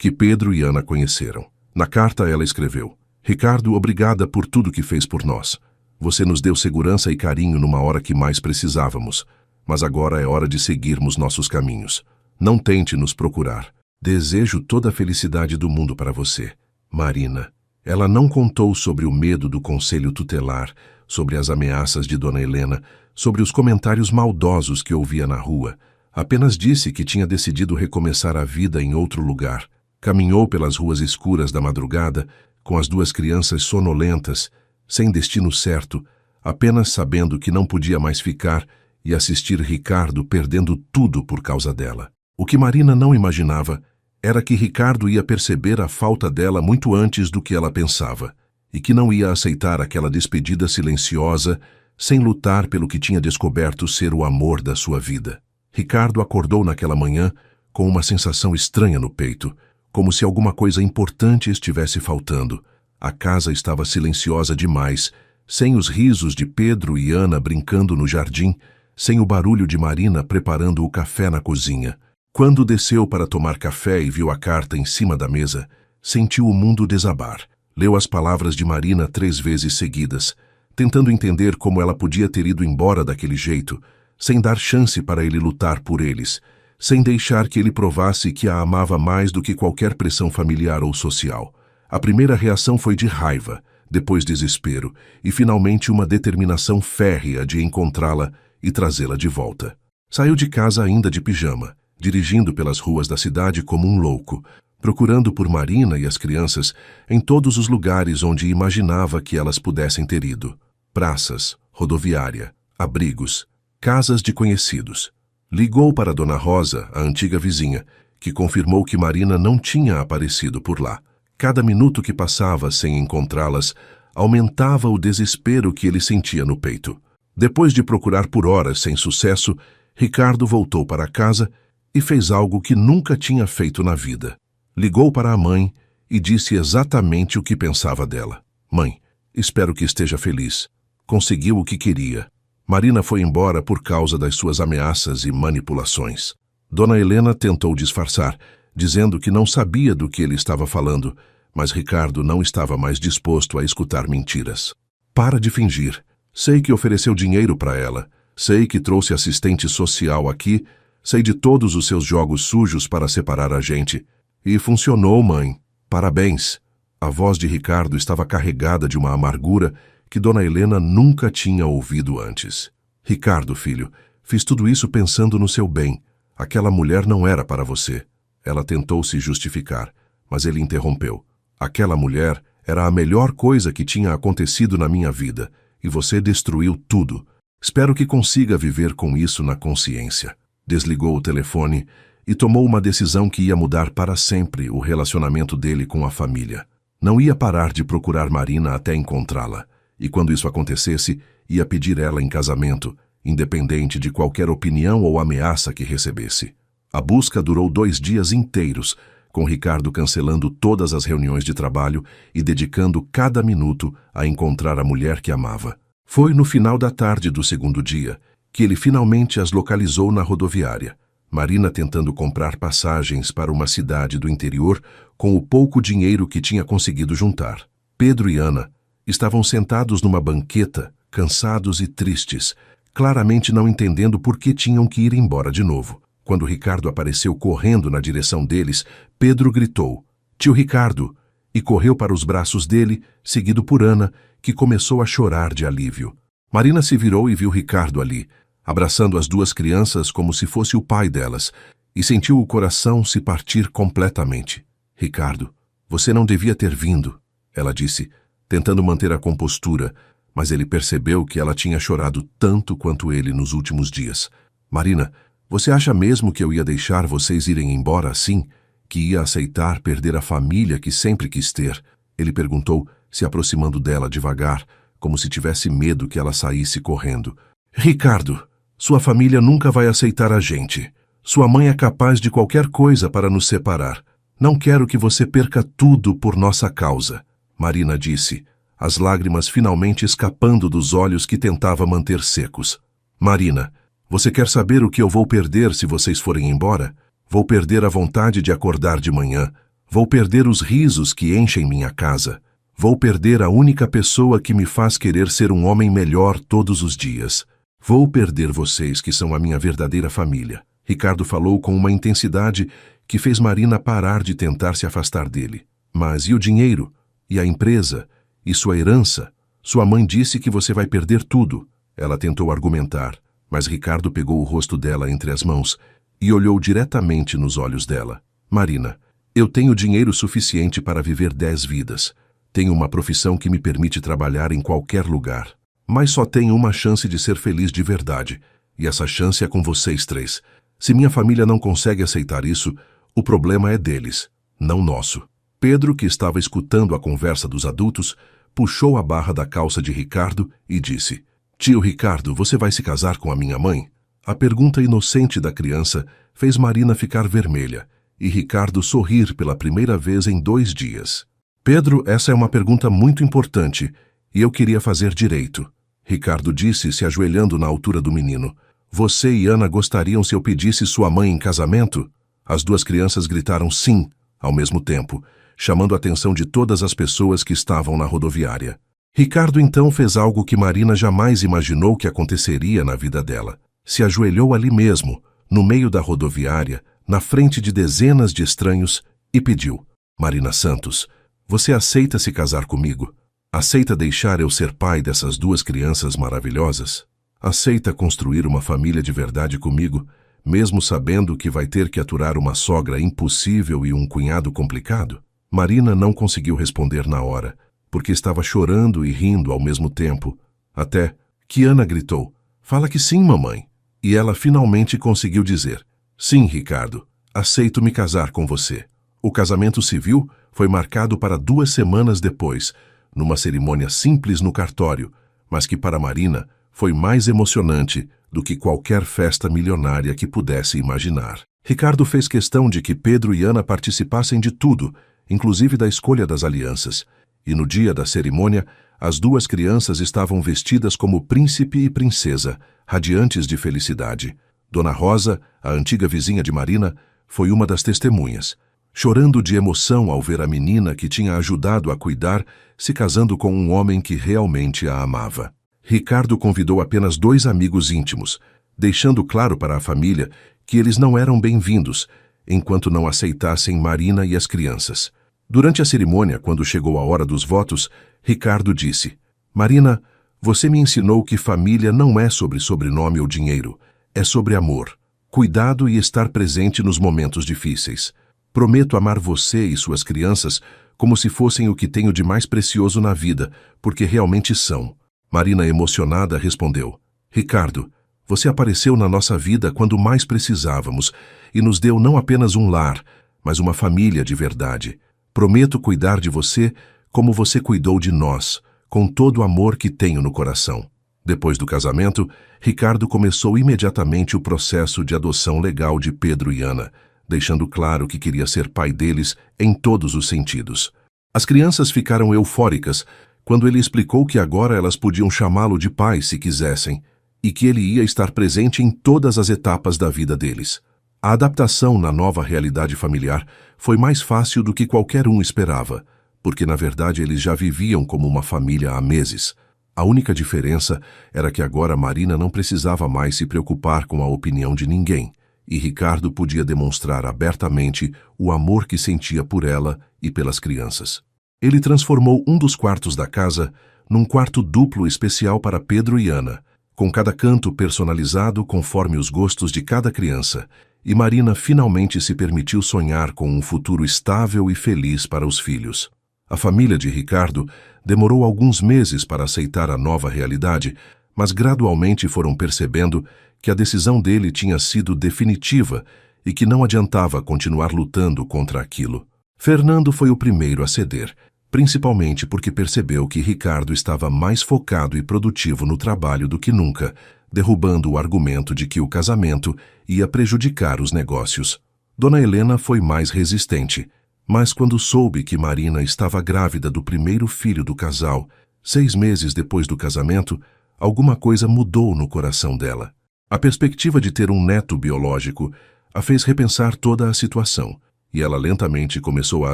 que Pedro e Ana conheceram. Na carta ela escreveu: Ricardo, obrigada por tudo que fez por nós. Você nos deu segurança e carinho numa hora que mais precisávamos, mas agora é hora de seguirmos nossos caminhos. Não tente nos procurar. Desejo toda a felicidade do mundo para você. Marina. Ela não contou sobre o medo do conselho tutelar, sobre as ameaças de Dona Helena, sobre os comentários maldosos que ouvia na rua. Apenas disse que tinha decidido recomeçar a vida em outro lugar. Caminhou pelas ruas escuras da madrugada, com as duas crianças sonolentas, sem destino certo, apenas sabendo que não podia mais ficar e assistir Ricardo perdendo tudo por causa dela. O que Marina não imaginava era que Ricardo ia perceber a falta dela muito antes do que ela pensava, e que não ia aceitar aquela despedida silenciosa, sem lutar pelo que tinha descoberto ser o amor da sua vida. Ricardo acordou naquela manhã com uma sensação estranha no peito, como se alguma coisa importante estivesse faltando. A casa estava silenciosa demais, sem os risos de Pedro e Ana brincando no jardim, sem o barulho de Marina preparando o café na cozinha. Quando desceu para tomar café e viu a carta em cima da mesa, sentiu o mundo desabar. Leu as palavras de Marina 3 vezes seguidas, tentando entender como ela podia ter ido embora daquele jeito, sem dar chance para ele lutar por eles, sem deixar que ele provasse que a amava mais do que qualquer pressão familiar ou social. A primeira reação foi de raiva, depois desespero e finalmente uma determinação férrea de encontrá-la e trazê-la de volta. Saiu de casa ainda de pijama, dirigindo pelas ruas da cidade como um louco, procurando por Marina e as crianças em todos os lugares onde imaginava que elas pudessem ter ido. Praças, rodoviária, abrigos, casas de conhecidos. Ligou para Dona Rosa, a antiga vizinha, que confirmou que Marina não tinha aparecido por lá. Cada minuto que passava sem encontrá-las aumentava o desespero que ele sentia no peito. Depois de procurar por horas sem sucesso, Ricardo voltou para casa e fez algo que nunca tinha feito na vida. Ligou para a mãe e disse exatamente o que pensava dela. Mãe, espero que esteja feliz. Conseguiu o que queria. Marina foi embora por causa das suas ameaças e manipulações. Dona Helena tentou disfarçar, dizendo que não sabia do que ele estava falando, mas Ricardo não estava mais disposto a escutar mentiras. Para de fingir. Sei que ofereceu dinheiro para ela. Sei que trouxe assistente social aqui. Sei de todos os seus jogos sujos para separar a gente. E funcionou, mãe. Parabéns. A voz de Ricardo estava carregada de uma amargura que Dona Helena nunca tinha ouvido antes. Ricardo, filho, fiz tudo isso pensando no seu bem. Aquela mulher não era para você. Ela tentou se justificar, mas ele interrompeu. Aquela mulher era a melhor coisa que tinha acontecido na minha vida, e você destruiu tudo. Espero que consiga viver com isso na consciência. Desligou o telefone e tomou uma decisão que ia mudar para sempre o relacionamento dele com a família. Não ia parar de procurar Marina até encontrá-la, e quando isso acontecesse, ia pedir ela em casamento, independente de qualquer opinião ou ameaça que recebesse. A busca durou 2 dias inteiros, com Ricardo cancelando todas as reuniões de trabalho e dedicando cada minuto a encontrar a mulher que amava. Foi no final da tarde do 2º dia que ele finalmente as localizou na rodoviária. Marina tentando comprar passagens para uma cidade do interior com o pouco dinheiro que tinha conseguido juntar. Pedro e Ana estavam sentados numa banqueta, cansados e tristes, claramente não entendendo por que tinham que ir embora de novo. Quando Ricardo apareceu correndo na direção deles, Pedro gritou: "Tio Ricardo!" e correu para os braços dele, seguido por Ana, que começou a chorar de alívio. Marina se virou e viu Ricardo ali, abraçando as 2 crianças como se fosse o pai delas, e sentiu o coração se partir completamente. "Ricardo, você não devia ter vindo", ela disse, tentando manter a compostura, mas ele percebeu que ela tinha chorado tanto quanto ele nos últimos dias. "Marina, você acha mesmo que eu ia deixar vocês irem embora assim? Que ia aceitar perder a família que sempre quis ter?" Ele perguntou, se aproximando dela devagar, como se tivesse medo que ela saísse correndo. "Ricardo, sua família nunca vai aceitar a gente. Sua mãe é capaz de qualquer coisa para nos separar. Não quero que você perca tudo por nossa causa", Marina disse, as lágrimas finalmente escapando dos olhos que tentava manter secos. "Marina, você quer saber o que eu vou perder se vocês forem embora? Vou perder a vontade de acordar de manhã. Vou perder os risos que enchem minha casa. Vou perder a única pessoa que me faz querer ser um homem melhor todos os dias. Vou perder vocês que são a minha verdadeira família. Ricardo falou com uma intensidade que fez Marina parar de tentar se afastar dele. Mas e o dinheiro? E a empresa? E sua herança? Sua mãe disse que você vai perder tudo. Ela tentou argumentar, mas Ricardo pegou o rosto dela entre as mãos e olhou diretamente nos olhos dela. Marina, eu tenho dinheiro suficiente para viver 10 vidas. Tenho uma profissão que me permite trabalhar em qualquer lugar. Mas só tenho uma chance de ser feliz de verdade. E essa chance é com vocês 3. Se minha família não consegue aceitar isso, o problema é deles, não nosso. Pedro, que estava escutando a conversa dos adultos, puxou a barra da calça de Ricardo e disse: Tio Ricardo, você vai se casar com a minha mãe? A pergunta inocente da criança fez Marina ficar vermelha e Ricardo sorrir pela primeira vez em 2 dias. Pedro, essa é uma pergunta muito importante e eu queria fazer direito. Ricardo disse, se ajoelhando na altura do menino. Você e Ana gostariam se eu pedisse sua mãe em casamento? As 2 crianças gritaram sim, ao mesmo tempo, chamando a atenção de todas as pessoas que estavam na rodoviária. Ricardo então fez algo que Marina jamais imaginou que aconteceria na vida dela. Se ajoelhou ali mesmo, no meio da rodoviária, na frente de dezenas de estranhos, e pediu: Marina Santos, você aceita se casar comigo? Aceita deixar eu ser pai dessas 2 crianças maravilhosas? Aceita construir uma família de verdade comigo, mesmo sabendo que vai ter que aturar uma sogra impossível e um cunhado complicado? Marina não conseguiu responder na hora, porque estava chorando e rindo ao mesmo tempo, até que Ana gritou: Fala que sim, mamãe. E ela finalmente conseguiu dizer: Sim, Ricardo, aceito me casar com você. O casamento civil foi marcado para 2 semanas depois, numa cerimônia simples no cartório, mas que para Marina foi mais emocionante do que qualquer festa milionária que pudesse imaginar. Ricardo fez questão de que Pedro e Ana participassem de tudo, inclusive da escolha das alianças, e no dia da cerimônia, as 2 crianças estavam vestidas como príncipe e princesa, radiantes de felicidade. Dona Rosa, a antiga vizinha de Marina, foi uma das testemunhas, chorando de emoção ao ver a menina que tinha ajudado a cuidar se casando com um homem que realmente a amava. Ricardo convidou apenas 2 amigos íntimos, deixando claro para a família que eles não eram bem-vindos, enquanto não aceitassem Marina e as crianças. Durante a cerimônia, quando chegou a hora dos votos, Ricardo disse: Marina, você me ensinou que família não é sobre sobrenome ou dinheiro, é sobre amor, cuidado e estar presente nos momentos difíceis. Prometo amar você e suas crianças como se fossem o que tenho de mais precioso na vida, porque realmente são. Marina, emocionada, respondeu: Ricardo, você apareceu na nossa vida quando mais precisávamos e nos deu não apenas um lar, mas uma família de verdade. Prometo cuidar de você como você cuidou de nós, com todo o amor que tenho no coração. Depois do casamento, Ricardo começou imediatamente o processo de adoção legal de Pedro e Ana, deixando claro que queria ser pai deles em todos os sentidos. As crianças ficaram eufóricas quando ele explicou que agora elas podiam chamá-lo de pai se quisessem, e que ele ia estar presente em todas as etapas da vida deles. A adaptação na nova realidade familiar foi mais fácil do que qualquer um esperava, porque na verdade eles já viviam como uma família há meses. A única diferença era que agora Marina não precisava mais se preocupar com a opinião de ninguém, e Ricardo podia demonstrar abertamente o amor que sentia por ela e pelas crianças. Ele transformou um dos quartos da casa num quarto duplo especial para Pedro e Ana, com cada canto personalizado conforme os gostos de cada criança, e Marina finalmente se permitiu sonhar com um futuro estável e feliz para os filhos. A família de Ricardo demorou alguns meses para aceitar a nova realidade, mas gradualmente foram percebendo que a decisão dele tinha sido definitiva e que não adiantava continuar lutando contra aquilo. Fernando foi o primeiro a ceder, principalmente porque percebeu que Ricardo estava mais focado e produtivo no trabalho do que nunca, derrubando o argumento de que o casamento ia prejudicar os negócios. Dona Helena foi mais resistente, mas quando soube que Marina estava grávida do primeiro filho do casal, 6 meses depois do casamento, alguma coisa mudou no coração dela. A perspectiva de ter um neto biológico a fez repensar toda a situação, e ela lentamente começou a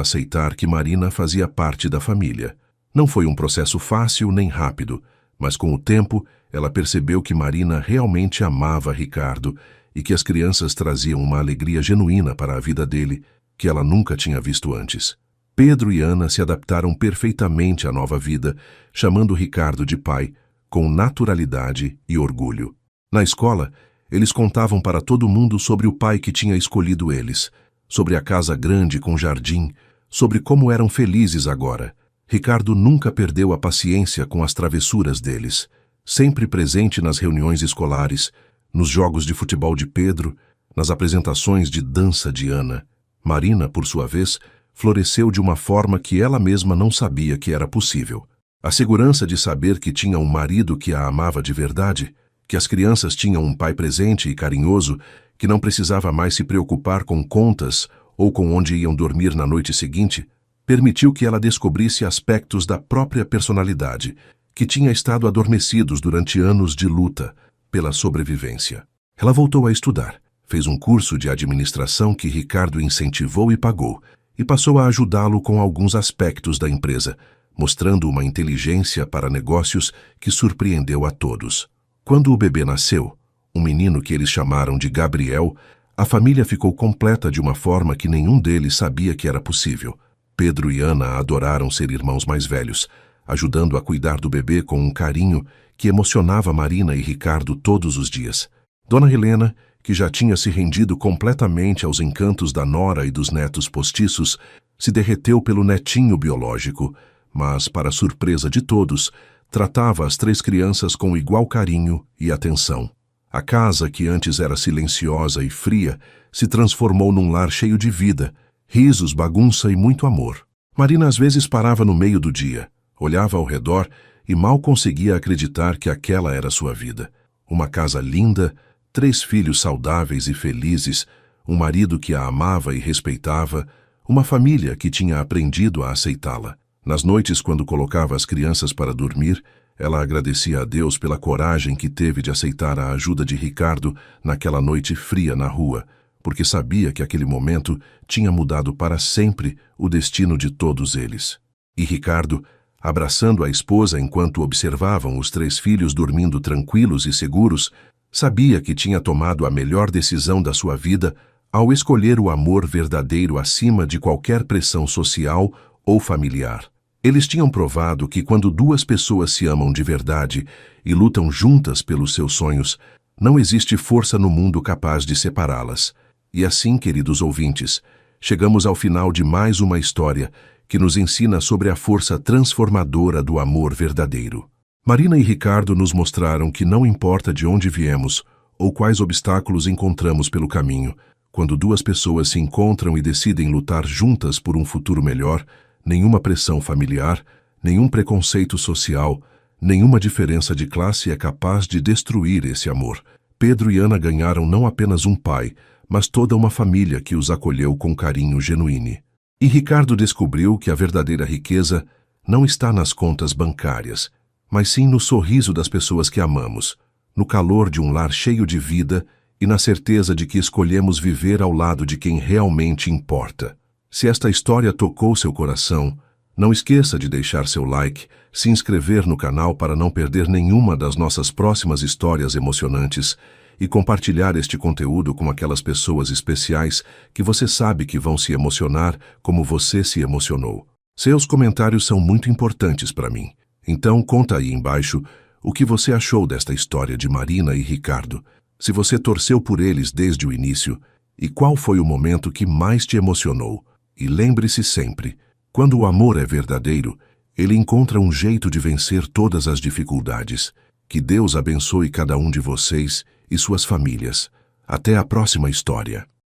aceitar que Marina fazia parte da família. Não foi um processo fácil nem rápido, mas com o tempo ela percebeu que Marina realmente amava Ricardo e que as crianças traziam uma alegria genuína para a vida dele que ela nunca tinha visto antes. Pedro e Ana se adaptaram perfeitamente à nova vida, chamando Ricardo de pai, com naturalidade e orgulho. Na escola, eles contavam para todo mundo sobre o pai que tinha escolhido eles, sobre a casa grande com jardim, sobre como eram felizes agora. Ricardo nunca perdeu a paciência com as travessuras deles, sempre presente nas reuniões escolares, nos jogos de futebol de Pedro, nas apresentações de dança de Ana. Marina, por sua vez, floresceu de uma forma que ela mesma não sabia que era possível. A segurança de saber que tinha um marido que a amava de verdade, que as crianças tinham um pai presente e carinhoso, que não precisava mais se preocupar com contas ou com onde iam dormir na noite seguinte, permitiu que ela descobrisse aspectos da própria personalidade, que tinha estado adormecidos durante anos de luta pela sobrevivência. Ela voltou a estudar, fez um curso de administração que Ricardo incentivou e pagou, e passou a ajudá-lo com alguns aspectos da empresa, mostrando uma inteligência para negócios que surpreendeu a todos. Quando o bebê nasceu, um menino que eles chamaram de Gabriel, a família ficou completa de uma forma que nenhum deles sabia que era possível. Pedro e Ana adoraram ser irmãos mais velhos, ajudando a cuidar do bebê com um carinho que emocionava Marina e Ricardo todos os dias. Dona Helena, que já tinha se rendido completamente aos encantos da nora e dos netos postiços, se derreteu pelo netinho biológico, mas, para surpresa de todos, tratava as 3 crianças com igual carinho e atenção. A casa, que antes era silenciosa e fria, se transformou num lar cheio de vida, risos, bagunça e muito amor. Marina às vezes parava no meio do dia, olhava ao redor e mal conseguia acreditar que aquela era sua vida. Uma casa linda, 3 filhos saudáveis e felizes, um marido que a amava e respeitava, uma família que tinha aprendido a aceitá-la. Nas noites, quando colocava as crianças para dormir, ela agradecia a Deus pela coragem que teve de aceitar a ajuda de Ricardo naquela noite fria na rua, porque sabia que aquele momento tinha mudado para sempre o destino de todos eles. E Ricardo, abraçando a esposa enquanto observavam os 3 filhos dormindo tranquilos e seguros, sabia que tinha tomado a melhor decisão da sua vida ao escolher o amor verdadeiro acima de qualquer pressão social ou familiar. Eles tinham provado que quando 2 pessoas se amam de verdade e lutam juntas pelos seus sonhos, não existe força no mundo capaz de separá-las. E assim, queridos ouvintes, chegamos ao final de mais uma história que nos ensina sobre a força transformadora do amor verdadeiro. Marina e Ricardo nos mostraram que não importa de onde viemos ou quais obstáculos encontramos pelo caminho, quando 2 pessoas se encontram e decidem lutar juntas por um futuro melhor, nenhuma pressão familiar, nenhum preconceito social, nenhuma diferença de classe é capaz de destruir esse amor. Pedro e Ana ganharam não apenas um pai, mas toda uma família que os acolheu com carinho genuíno. E Ricardo descobriu que a verdadeira riqueza não está nas contas bancárias, mas sim no sorriso das pessoas que amamos, no calor de um lar cheio de vida e na certeza de que escolhemos viver ao lado de quem realmente importa. Se esta história tocou seu coração, não esqueça de deixar seu like, se inscrever no canal para não perder nenhuma das nossas próximas histórias emocionantes e compartilhar este conteúdo com aquelas pessoas especiais que você sabe que vão se emocionar como você se emocionou. Seus comentários são muito importantes para mim. Então conta aí embaixo o que você achou desta história de Marina e Ricardo, se você torceu por eles desde o início e qual foi o momento que mais te emocionou. E lembre-se sempre, quando o amor é verdadeiro, ele encontra um jeito de vencer todas as dificuldades. Que Deus abençoe cada um de vocês e suas famílias. Até a próxima história.